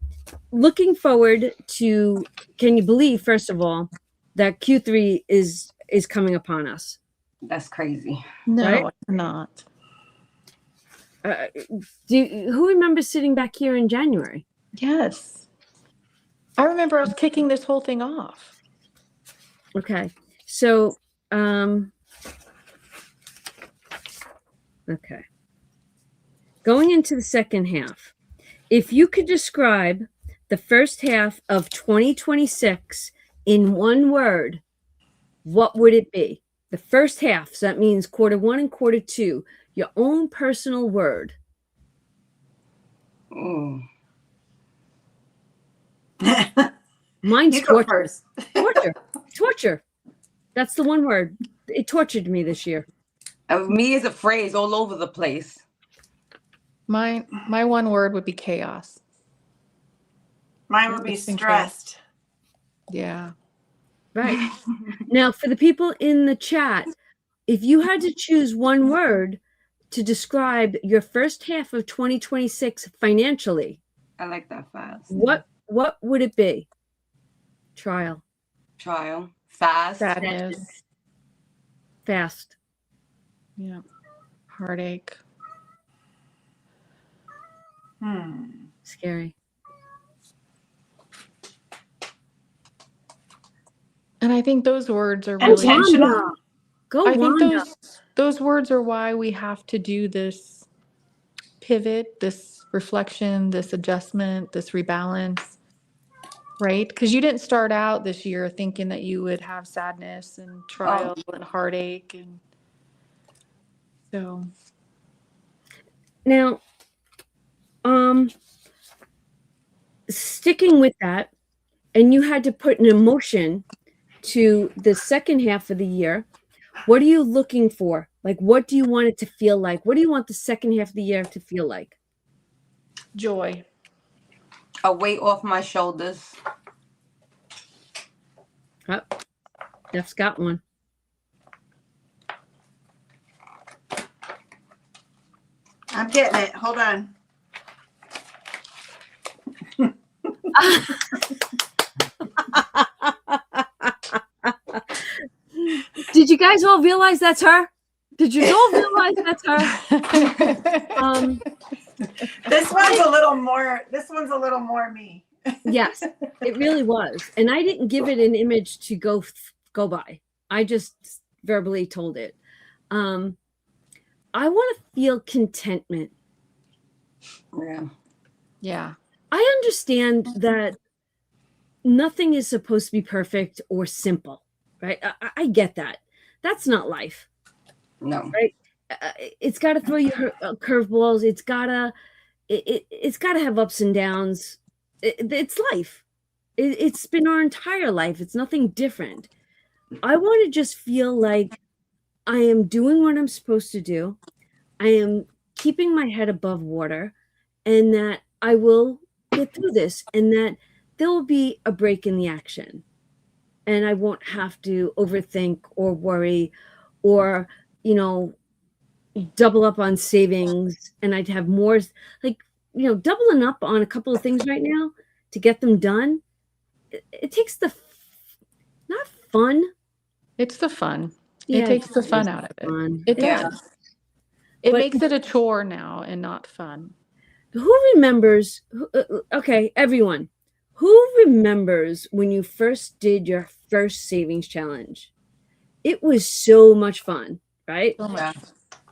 Looking forward to. Can you believe, first of all, that Q3 is coming upon us? That's crazy. No, Right? I cannot. Who remembers sitting back here in January? Yes. I remember us kicking this whole thing off. Okay, so okay, going into the second half, if you could describe the first half of 2026 in one word, what would it be? The first half, so that means quarter one and quarter two, your own personal word. Mm. Mine's You go torture. first. Torture. That's the one word. It tortured me this year. Me is a phrase all over the place. My one word would be chaos. Mine would be Interesting choice. stressed. Yeah. Right. Now, for the people in the chat, if you had to choose one word to describe your first half of 2026 financially, I like that fast. what would it be? Trial. Fast. Sadness. Fast. Yeah. Heartache. Scary. And I think those words are Go really Intentional? Wanda. Go I think Wanda. those words are why we have to do this pivot, this reflection, this adjustment, this rebalance, right? Because you didn't start out this year thinking that you would have sadness and trial and heartache, and so Now, sticking with that, and you had to put an emotion to the second half of the year. What are you looking for? Like, what do you want it to feel like? What do you want the second half of the year to feel like? joy. A weight off my shoulders. Oh, Jeff's got one. I'm getting it. Hold on. Did you guys all realize that's her? Did you all realize that's her? This one's a little more. This one's a little more me. Yes, it really was. And I didn't give it an image to go by. I just verbally told it. I want to feel contentment. Yeah. Yeah. I understand that nothing is supposed to be perfect or simple, right? I get that. That's not life. No. Right? It's got to throw you curveballs. It's gotta have ups and downs. It's life. It's been our entire life. It's nothing different. I want to just feel like I am doing what I'm supposed to do. I am keeping my head above water, and that I will get through this, and that there will be a break in the action, and I won't have to overthink or worry or, double up on savings, and I'd have more, doubling up on a couple of things right now to get them done. It takes not fun. It's the fun. Yeah, it takes the it fun is out of it. fun. It Yeah. does. It But- makes it a chore now and not fun. Who remembers? Okay, everyone. Who remembers when you first did your first savings challenge? It was so much fun, right? So much.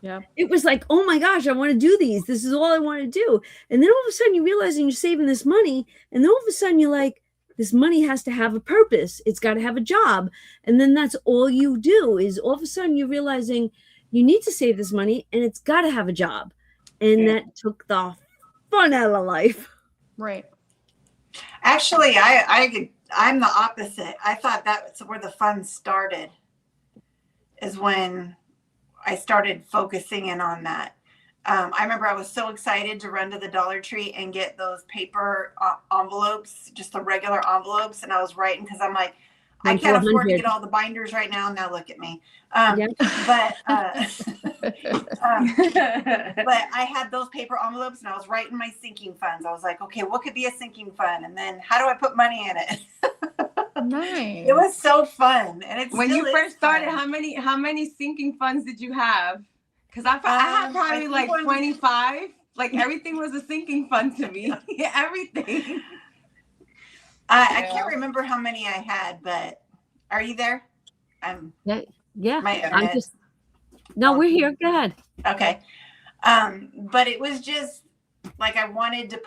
Yeah. It was like, oh my gosh, I want to do these. This is all I want to do. And then all of a sudden you realize you're saving this money. And then all of a sudden you're like, this money has to have a purpose. It's got to have a job. And then that's all you do is all of a sudden you're realizing you need to save this money and it's got to have a job. And that took the fun out of life. Right. Actually, I'm the opposite. I thought that's where the fun started. Is when I started focusing in on that. I remember I was so excited to run to the Dollar Tree and get those paper envelopes, just the regular envelopes. And I was writing because I'm like, I can't afford to get all the binders right now. Now look at me. Yep. But I had those paper envelopes and I was writing my sinking funds. I was like, okay, what could be a sinking fund? And then how do I put money in it? Nice. It was so fun. And it's When still you is first started, fun. how many sinking funds did you have? Because I had I probably think like when- 25. Like everything was a sinking fund to me. Everything. I can't remember how many I had, but are you there? Yeah. My I'm internet. just, no, we're here. Go ahead. Okay. But it was just like I wanted to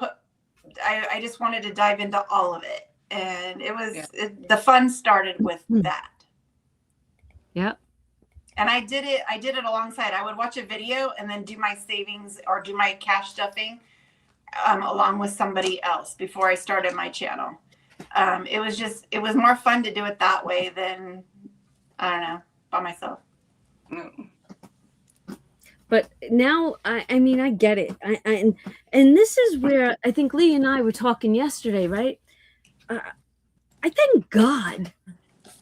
I just wanted to dive into all of it. And it was the fun started with that. Yep. And I did it alongside. I would watch a video and then do my savings or do my cash stuffing along with somebody else before I started my channel. It was more fun to do it that way than, I don't know, by myself. But now, I mean, I get it. And this is where I think Lee and I were talking yesterday, right? I thank God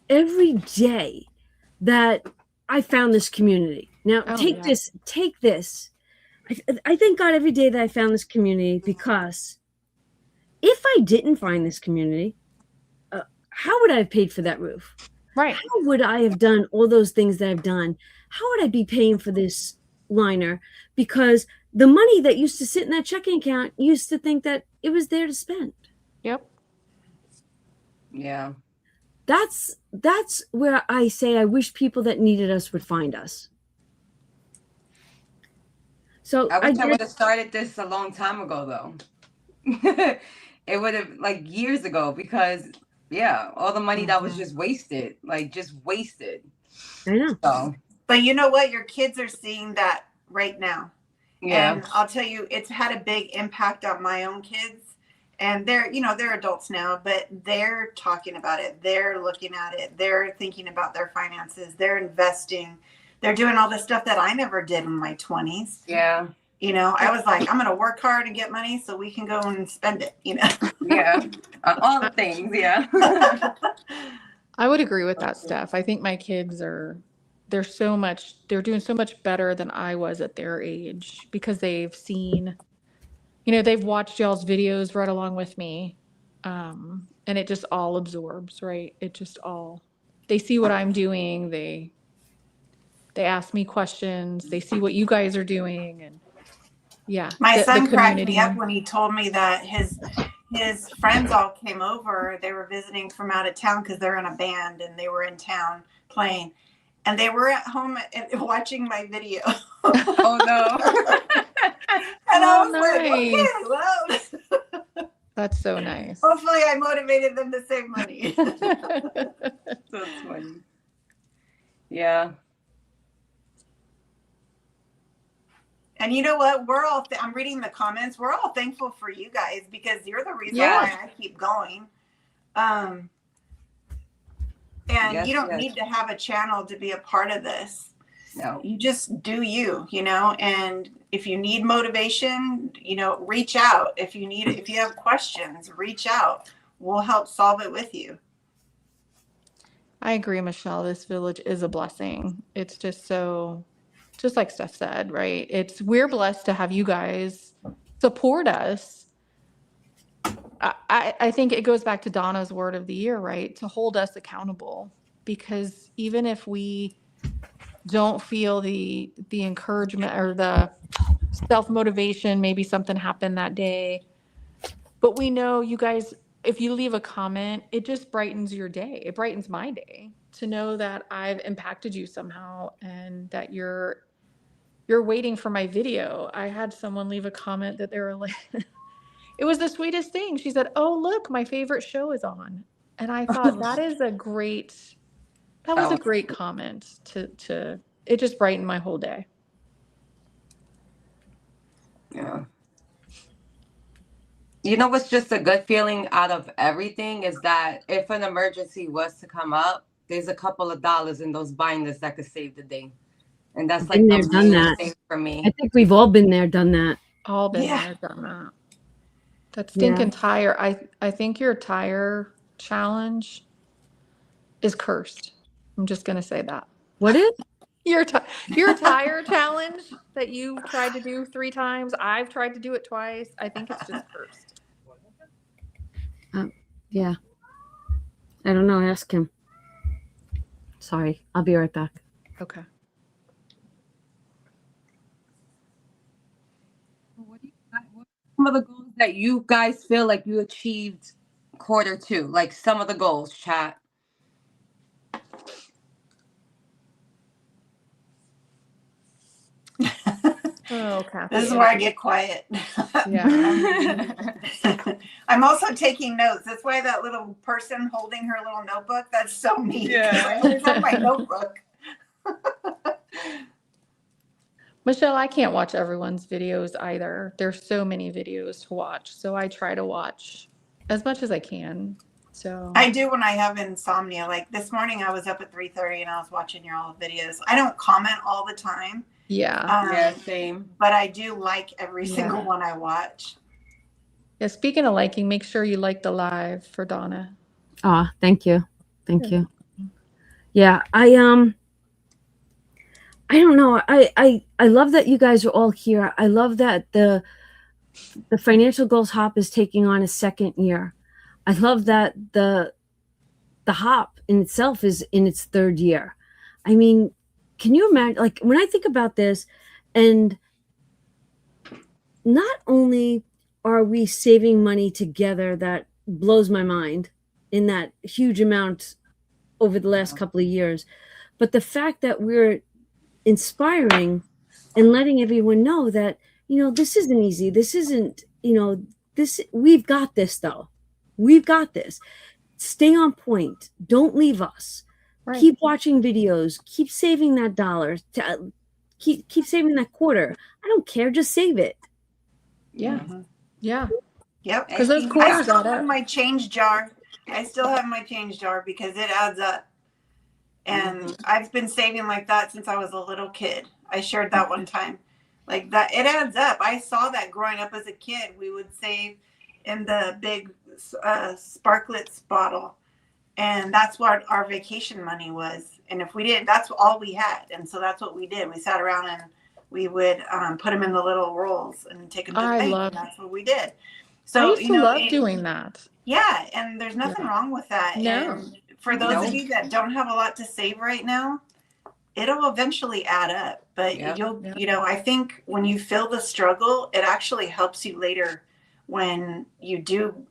every day that I found this community. Now, take this. I thank God every day that I found this community, because if I didn't find this community, how would I have paid for that roof? Right. How would I have done all those things that I've done? How would I be paying for this liner? Because the money that used to sit in that checking account used to think that it was there to spend. Yep. Yeah. That's where I say I wish people that needed us would find us. So I wish I did- would have started this a long time ago, though. It would have, like, years ago, because yeah, all the money that was just wasted, like, just wasted. I know. So But you know what? Your kids are seeing that right now. yeah, And I'll tell you, it's had a big impact on my own kids. And they're, you know, they're adults now, but they're talking about it. They're looking at it. They're thinking about their finances. They're investing. They're doing all the stuff that I never did in my 20s. yeah, You know, I was like, I'm going to work hard and get money so we can go and spend it, you know. yeah, all the things, yeah. I would agree with that, Steph. I think my kids they're doing so much better than I was at their age, because they've seen, you know, they've watched y'all's videos right along with me. And it just all absorbs, right? It just all, they see what I'm doing. They ask me questions. They see what you guys are doing. And yeah. My son cracked community. me up when he told me that his friends all came over. They were visiting from out of town because they're in a band and they were in town playing. And they were at home and watching my video. Oh no. And I Oh, was like, nice. okay, well, That's so nice. hopefully I motivated them to save money. That's funny. Yeah. And you know what? We're all, I'm reading the comments. We're all thankful for you guys because you're the reason Yeah. why I keep going. And Yes, you don't yes. need to have a channel to be a part of this. No. You just do you, you know, and if you need motivation, you know, reach out. If you have questions, reach out. We'll help solve it with you. I agree, Michelle. This village is a blessing. It's just so, just like Steph said, right? We're blessed to have you guys support us. I think it goes back to Donna's word of the year, right? To hold us accountable, because even if we don't feel the encouragement or the self-motivation, maybe something happened that day, but we know you guys, if you leave a comment, it just brightens your day. It brightens my day to know that I've impacted you somehow and that you're waiting for my video. I had someone leave a comment that they were like, it was the sweetest thing. She said, "Oh, look, my favorite show is on." And I thought that was a great comment to it just brightened my whole day. Yeah. You know what's just a good feeling out of everything is that if an emergency was to come up, there's a couple of dollars in those binders that could save the day. And that's like Been there, the done main that. thing for me. I think we've all been there, done that. All been Yeah. there, done that. That stinking tire. I think your tire challenge is cursed. I'm just gonna say that. What is? Your tire challenge that you tried to do 3 times. I've tried to do it twice. I think it's just cursed. Yeah. I don't know. Ask him. Sorry. I'll be right back. Okay. What are some of the goals that you guys feel like you achieved Q2? Like some of the goals, chat. Oh, Kathy. This is where I get quiet. Yeah. I'm also taking notes. That's why that little person holding her little notebook, that's so me. Yeah. I always have my notebook. Michelle, I can't watch everyone's videos either. There's so many videos to watch. So I try to watch as much as I can. So I do when I have insomnia. Like this morning I was up at 3:30 and I was watching your all videos. I don't comment all the time. yeah. Yeah, same. But I do like every Yeah. single one I watch. Yeah. Speaking of liking, make sure you like the live for Donna. Ah, thank you. Thank Yeah. you. Yeah, I don't know. I love that you guys are all here. I love that the Financial Goals Hop is taking on a second year. I love that the hop in itself is in its third year. I mean, can you imagine, like when I think about this and not only are we saving money together, that blows my mind in that huge amount over the last couple of years, but the fact that we're inspiring and letting everyone know that, this isn't easy. This isn't, we've got this though. We've got this. Stay on point. Don't leave us. Right. Keep watching videos. Keep saving that dollar. Keep saving that quarter. I don't care. Just save it. Yeah. Yeah. Yep. 'Cause those I quarters still add have up. my change jar. I still have my change jar because it adds up. And I've been saving like that since I was a little kid. I shared that one time. Like that, it adds up. I saw that growing up as a kid. We would save in the big Sparklets bottle. And that's what our vacation money was. And if we didn't, that's all we had. And so that's what we did. We sat around and we would put them in the little rolls and take them to the bank. And that's what we did. So, I used to love doing that. Yeah. And there's nothing wrong with that. No. And for those of you that don't have a lot to save right now, it'll eventually add up. But I think when you feel the struggle, it actually helps you later when you do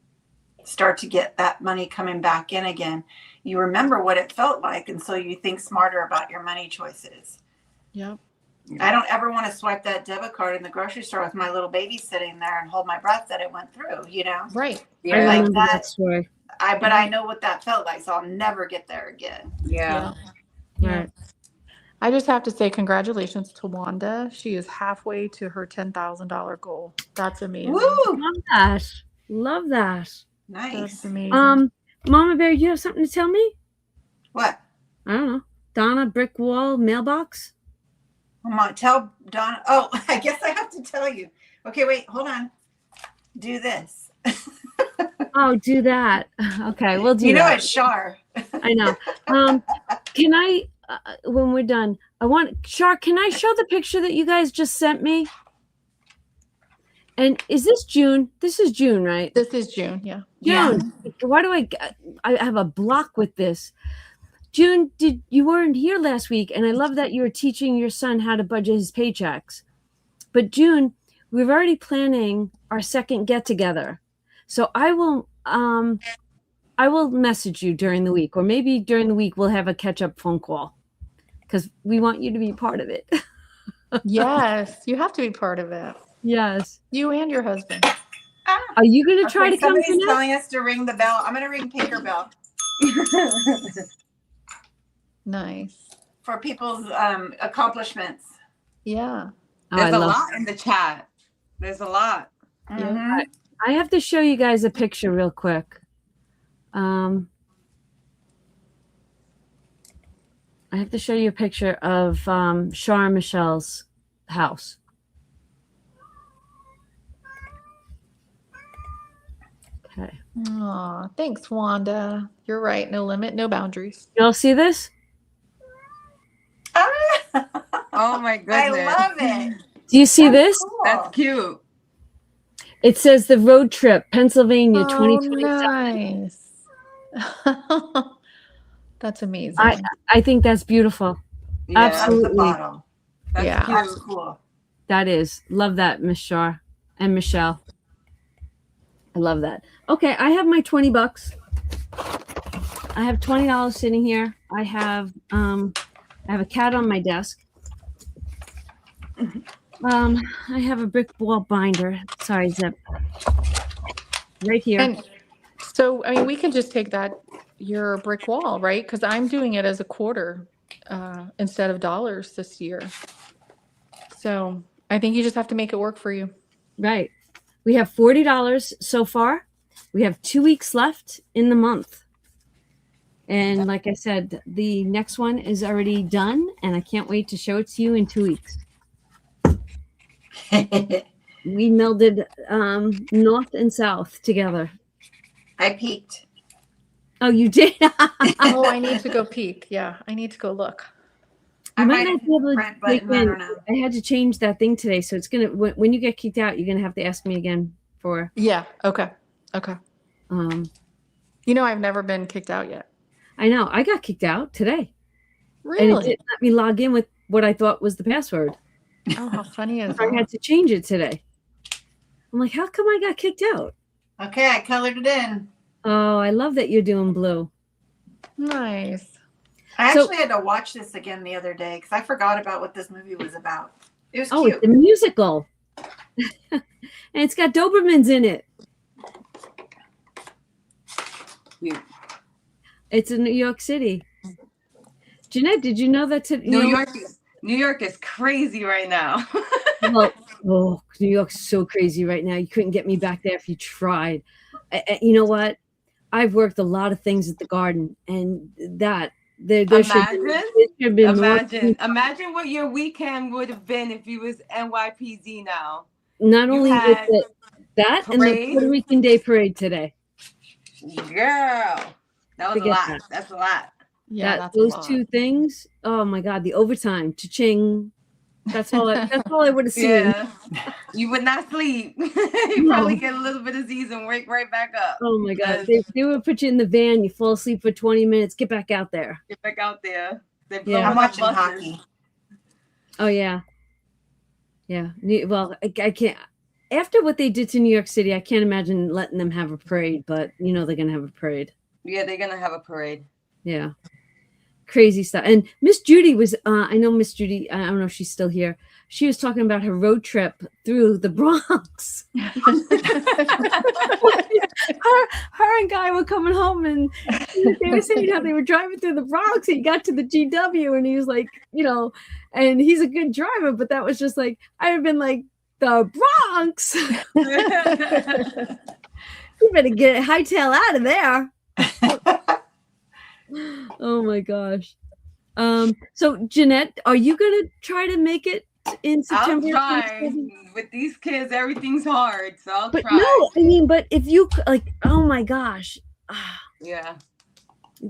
start to get that money coming back in again. You remember what it felt like, and so you think smarter about your money choices. Yep. I don't ever want to swipe that debit card in the grocery store with my little baby sitting there and hold my breath that it went through, Right. I remember that story. But I know what that felt like, so I'll never get there again. Yeah. Right. I just have to say congratulations to Wanda. She is halfway to her $10,000 goal. That's amazing. Woo! Love that. Love that. Nice. That's amazing. Mama Bear, you have something to tell me? What? I don't know. Donna Brick Wall mailbox? Tell Donna. Oh, I guess I have to tell you. Okay, wait, hold on. Do this. Oh, do that. Okay, we'll do that. You know it's Shar. I know. Can I, when we're done, Shar, can I show the picture that you guys just sent me? And is this June? This is June, right? This is June. Yeah. June. Why do I have a block with this? June, you weren't here last week, and I love that you were teaching your son how to budget his paychecks. But June, we're already planning our second get together. So I will message you during the week, or maybe during the week we'll have a catch up phone call because we want you to be part of it. Yes, you have to be part of it. Yes. You and your husband. Are you going to try to come Somebody's tonight? telling us to ring the bell. I'm going to ring Pinker Bell. Nice. For people's accomplishments. Yeah. There's a lot in the chat. There's a lot. Mhm. I have to show you guys a picture real quick. I have to show you a picture of Shar and Michelle's house. Okay. Aw, thanks, Wanda. You're right. No limit, no boundaries. You all see this? Oh my I goodness. love it. Do you see this? Cool. That's cute. It says the road trip, Pennsylvania, Oh, 2027. nice. That's amazing. I think that's beautiful. Yeah, Absolutely. That's the bottle. That's Yeah. cute. That's cool. That is. Love that, Miss Shar and Michelle. I love that. Okay, I have my $20. I have $20 sitting here. I have a cat on my desk. I have a brick wall binder. Sorry, Zip. Right here. And so, I mean, we can just take your brick wall, right? Because I'm doing it as a quarter instead of dollars this year. So I think you just have to make it work for you. Right. We have $40 so far. We have 2 weeks left in the month. And like I said, the next one is already done, and I can't wait to show it to you in 2 weeks. We melded north and south together. I peeked. Oh, you did? Oh, I need to go peek. Yeah, I need to go look. I You might might not be able to print take button. I in. don't know. I had to change that thing today, so it's gonna. When you get kicked out, you're gonna have to ask me again for. Yeah. Okay. Okay. You know, I've never been kicked out yet. I know I got kicked out today, and it Really? didn't let me log in with what I thought was the password. Oh, how funny is I that? had to change it today. I'm like, how come I got kicked out? Okay, I colored it in. Oh, I love that you're doing blue. Nice. I So- actually had to watch this again the other day because I forgot about what this movie was about. It was Oh, cute. it's a musical. And it's got Dobermans in it. Cute. It's in New York City. Jeanette, did you know that New York is crazy right now. Well, oh, New York's so crazy right now. You couldn't get me back there if you tried. You know what? I've worked a lot of things at the garden, and there should be more. Imagine what your weekend would have been if you was NYPD now. Not You only had with that and the parade. Puerto Rican Day Parade today. Girl, that was Forget a lot. that. That's a lot. Yeah, That that's a those lot. two things. Oh my God, the overtime, cha-ching. That's all I would have seen. Yeah, you would not sleep. You No. probably get a little bit of disease and wake right back up. Oh my God, Because- they would put you in the van. You fall asleep for 20 minutes. Get back out there. Get back out there. They blow Yeah. I'm up watching buses. hockey. Oh yeah, yeah. Well, I can't. After what they did to New York City, I can't imagine letting them have a parade. But you know they're gonna have a parade. Yeah, they're gonna have a parade. Yeah, crazy stuff. And Miss Judy was. I know Miss Judy. I don't know if she's still here. She was talking about her road trip through the Bronx. her and Guy were coming home, and they were saying how they were driving through the Bronx. He got to the GW, and he was like, and he's a good driver, but that was just like I have been like the Bronx. You better get hightail out of there. Oh my gosh. So Jeanette, are you gonna try to make it in I'll September? try. With these kids, everything's hard, so I'll But try. no, I mean, but if you oh my gosh, Yeah,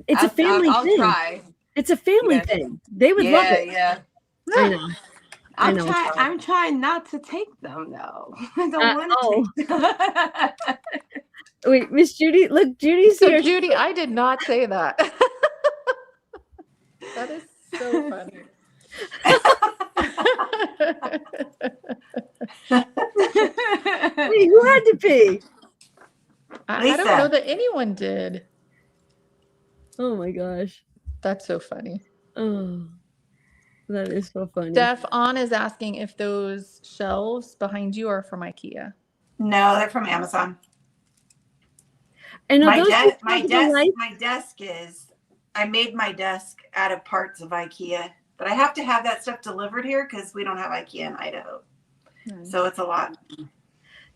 it's a family I'll thing. try. It's a family Yeah. thing. They would love it. Yeah. I know. I know. I'm trying not to take them though. I don't want to oh. take them. Wait, Miss Judy, look, Judy's So here. Judy, I did not say that. That is so funny. Wait, who had to pee? I Lisa. don't know that anyone did. Oh my gosh. That's so funny. Oh, that is so funny. Steph On is asking if those shelves behind you are from IKEA. No, they're from Amazon. And are My, those de- the my, type of desk, lights? my desk is, I made my desk out of parts of IKEA, but I have to have that stuff delivered here because we don't have IKEA in Idaho. So it's a lot.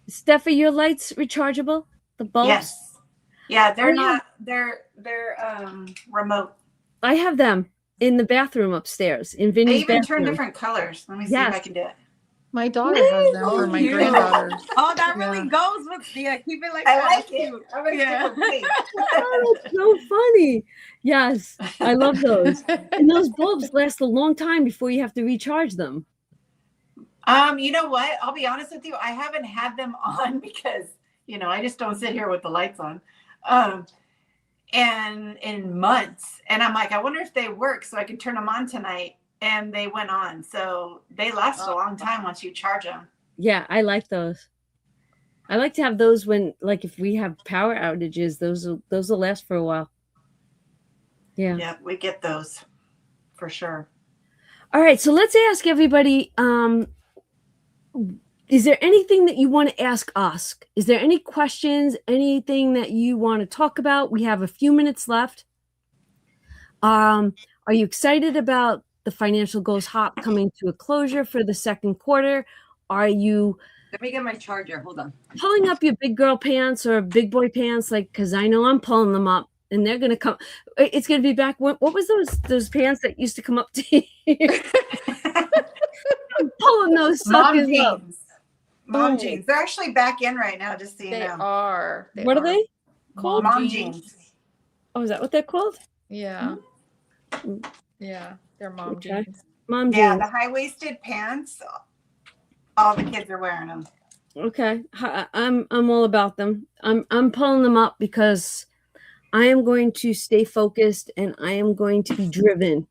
Steph, are your lights rechargeable? The bulbs? Yes. Yeah, they're Oh, yeah. not, they're remote. I have them in the bathroom upstairs in They Vinny's even bathroom. turn different colors. Let me see if I Yes. can do it. My daughter has them for my cute. granddaughters. Oh, that Yeah. really goes with keep it like I that. like That's it. cute. I'm gonna Yeah. stick with pink. Oh, that's so funny. Yes, I love those. And those bulbs last a long time before you have to recharge them. You know what? I'll be honest with you. I haven't had them on because, I just don't sit here with the lights on. And in months. And I'm like, I wonder if they work so I can turn them on tonight. And they went on. So they last a long time once you charge them. Yeah, I like those. I like to have those when, like, if we have power outages, those will last for a while. Yeah. Yeah, we get those for sure. All right, so let's ask everybody. Is there anything that you want to ask us? Is there any questions? Anything that you want to talk about? We have a few minutes left. Are you excited about the Financial Goals Hop coming to a closure for the second quarter? Are you Let me get my charger. Hold on. pulling up your big girl pants or big boy pants? Because I know I'm pulling them up, and they're gonna come. It's gonna be back. What was those pants that used to come up to here? I'm pulling those Mom suckers up. jeans. Mom Oh. jeans. They're actually back in right now, just so you They know. are. What are they called? Mom jeans. Oh, is that what they're called? Yeah. Yeah, they're mom Okay. jeans. Mom Yeah, jeans. the high-waisted pants. All the kids are wearing them. Okay, I'm all about them. I'm pulling them up because I am going to stay focused and I am going to be driven.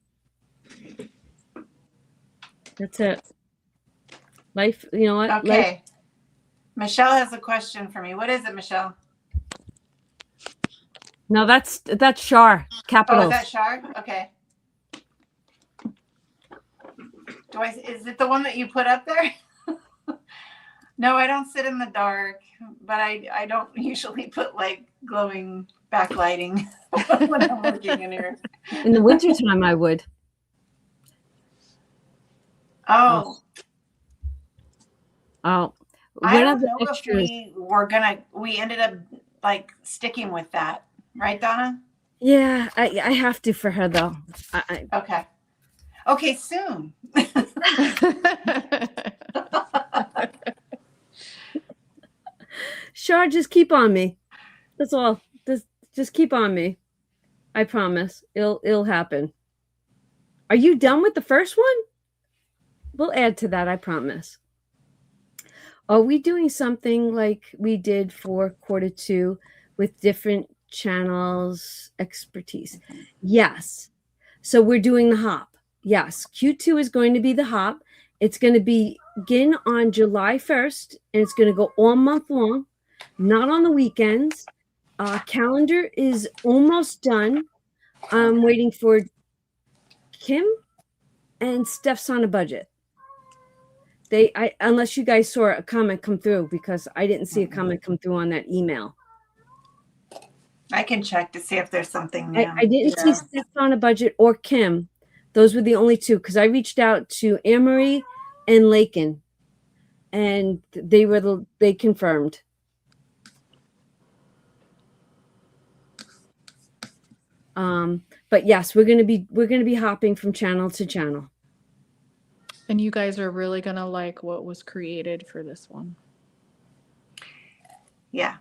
That's it. Life, you know what? Life, Okay. Michelle has a question for me. What is it, Michelle? No, that's Shar. Oh, Capitals. is that Shar? Okay. Is it the one that you put up there? No, I don't sit in the dark, but I don't usually put like glowing backlighting when I'm working in here. In the wintertime, I would. Oh, Oh, I one don't of the know if extras. we ended up like sticking with that, right, Donna? Yeah, I have to for her though. Okay. Okay, soon. Shar, just keep on me. That's all. Just keep on me. I promise. It'll happen. Are you done with the first one? We'll add to that, I promise. Are we doing something like we did for quarter two with different channels expertise? Yes. So we're doing the hop. Yes. Q2 is going to be the hop. It's going to begin on July 1st and it's going to go all month long, not on the weekends. Calendar is almost done. I'm waiting for Kim and Steph's on a budget. Unless you guys saw a comment come through, because I didn't see a comment come through on that email. I can check to see if there's something new. I didn't see Steph on a budget or Kim. Those were the only two, because I reached out to Amory and Lakin, and they confirmed. But yes, we're gonna be hopping from channel to channel. And you guys are really going to like what was created for this one. Yeah.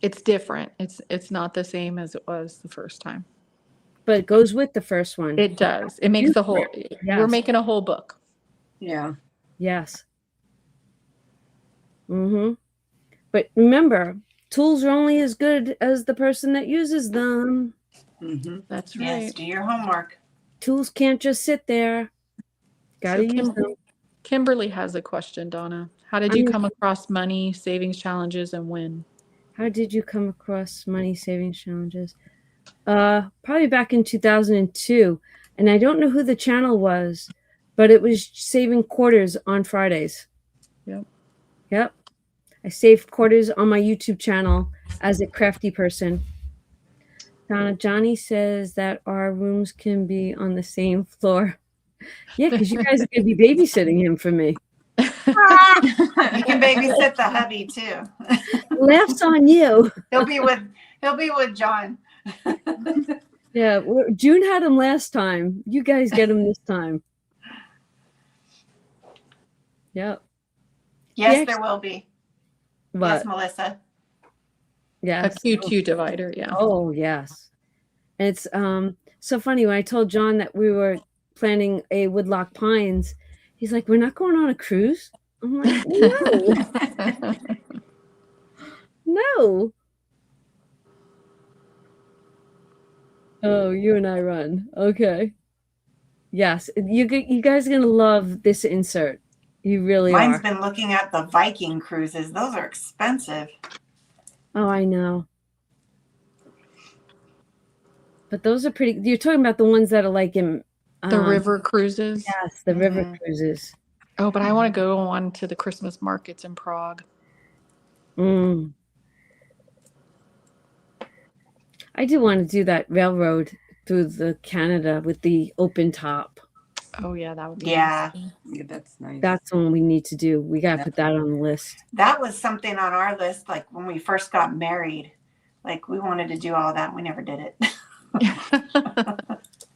It's different. It's not the same as it was the first time. But it goes with the first one. It does. It makes the whole, Yes. we're making a whole book. Yeah. Yes. But remember, tools are only as good as the person that uses them. That's Yes, right. do your homework. Tools can't just sit there. Gotta use them. Kimberly has a question, Donna. How did you come across money savings challenges and when? How did you come across money savings challenges? Probably back in 2002. And I don't know who the channel was, but it was saving quarters on Fridays. Yep. I saved quarters on my YouTube channel as a crafty person. Johnny says that our rooms can be on the same floor. Yeah, because you guys are going to be babysitting him for me. You can babysit the hubby too. Laughs on you. He'll be with John. Yeah, June had him last time. You guys get him this time. Yep. Yes, there will be. But Yes, Melissa. A yes. Q2 divider, yeah. Oh, yes. And it's so funny when I told John that we were planning a Woodlock Pines, he's like, "We're not going on a cruise?" I'm like, "No." No. Oh, you and I run. Okay. Yes, you guys are going to love this insert. You really Mine's are. been looking at the Viking cruises. Those are expensive. Oh, I know. But those are pretty. You're talking about the ones that are like in The river cruises. Yes, the river cruises. Oh, but I want to go on to the Christmas markets in Prague. I do want to do that railroad through the Canada with the open top. Oh yeah, that would be Yeah. Yeah, that's nice. That's one we need to do. We got to put that on the list. That was something on our list, like when we first got married. Like we wanted to do all that. We never did it.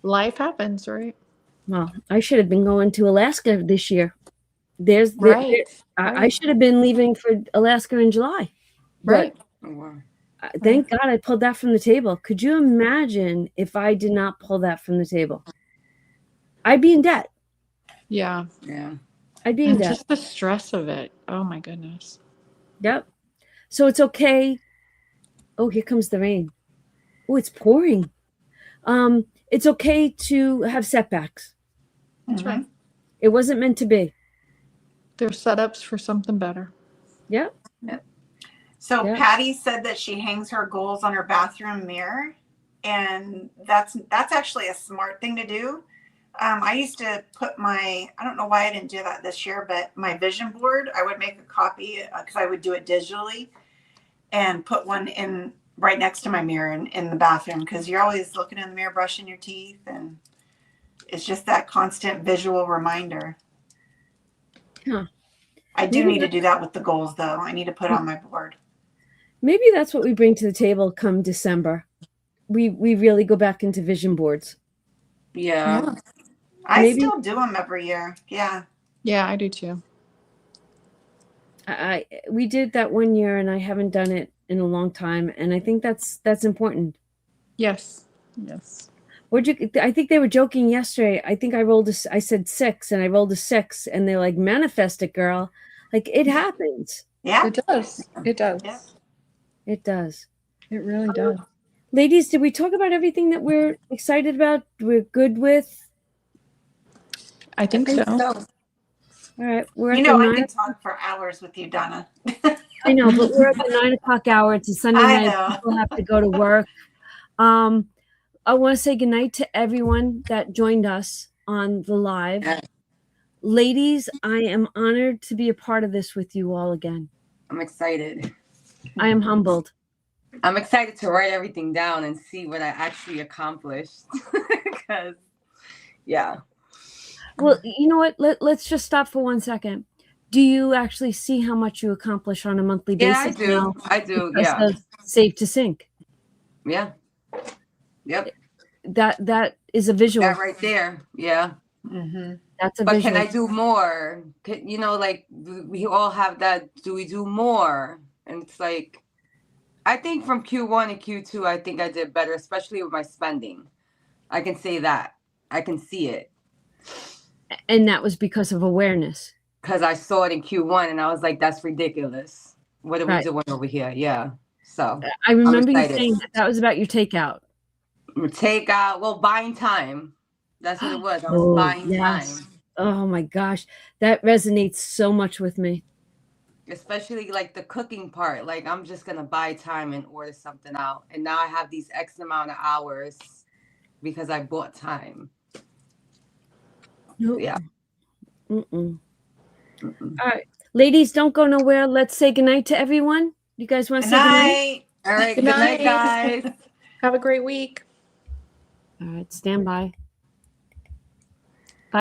Life happens, right? Well, I should have been going to Alaska this year. Right. I should have been leaving for Alaska in July. Right. Oh, wow. Thank God I pulled that from the table. Could you imagine if I did not pull that from the table? I'd be in debt. Yeah. Yeah. I'd be in And debt. just the stress of it. Oh my goodness. Yep. So it's okay. Oh, here comes the rain. Oh, it's pouring. It's okay to have setbacks. That's right. It wasn't meant to be. They're setups for something better. Yep. So Yeah. Patty said that she hangs her goals on her bathroom mirror, and that's actually a smart thing to do. I used to put I don't know why I didn't do that this year, but my vision board, I would make a copy because I would do it digitally and put one in right next to my mirror in the bathroom, because you're always looking in the mirror, brushing your teeth, and it's just that constant visual reminder. Huh. I do Maybe need to do that with the goals, though. I need to put it on my board. Maybe that's what we bring to the table come December. We really go back into vision boards. Yeah. I Maybe- still do them every year. Yeah. Yeah, I do too. We did that one year, and I haven't done it in a long time, and I think that's important. Yes. Yes. I think they were joking yesterday. I think I said 6, and I rolled a 6, and they're like, manifest it, girl. Like, it happens. Yeah. It does. It does. Yeah. It does. It really does. Ladies, did we talk about everything that we're excited about? We're good with? I think so. All right. We're at You know, the I 9. can talk for hours with you, Donna. I know, but we're at the 9 o'clock hour. It's a Sunday I night. know. People have to go to work. I want to say goodnight to everyone that joined us on the live. Yeah. Ladies, I am honored to be a part of this with you all again. I'm excited. I am humbled. I'm excited to write everything down and see what I actually accomplished. Because, yeah. Well, you know what? Let's just stop for 1 second. Do you actually see how much you accomplish on a monthly Yeah, basis? I do. now I do. because Yeah. of Save to Sync? Yeah. Yep. That is a visual. That right there. Yeah. Mm-hmm. That's a But visual. can I do more? You know, like we all have that. Do we do more? And it's like, I think from Q1 and Q2, I think I did better, especially with my spending. I can say that. I can see it And that was because of awareness. because I saw it in Q1 and I was like, that's ridiculous. What are we Right. doing over here? Yeah. So I remember you excited. saying that was about your takeout. take out, well, buying time. That's what it was. I was Oh, buying yes. time. Oh my gosh, that resonates so much with me. Especially like the cooking part. Like I'm just gonna buy time and order something out. And now I have these X amount of hours because I bought time. Nope. Yeah. Mm-mm. Mm-mm. All right, ladies, don't go nowhere. Let's say goodnight to everyone. You guys want to Good say goodnight? night. All right. Good Good night, night. guys. Have a great week. All right, stand by.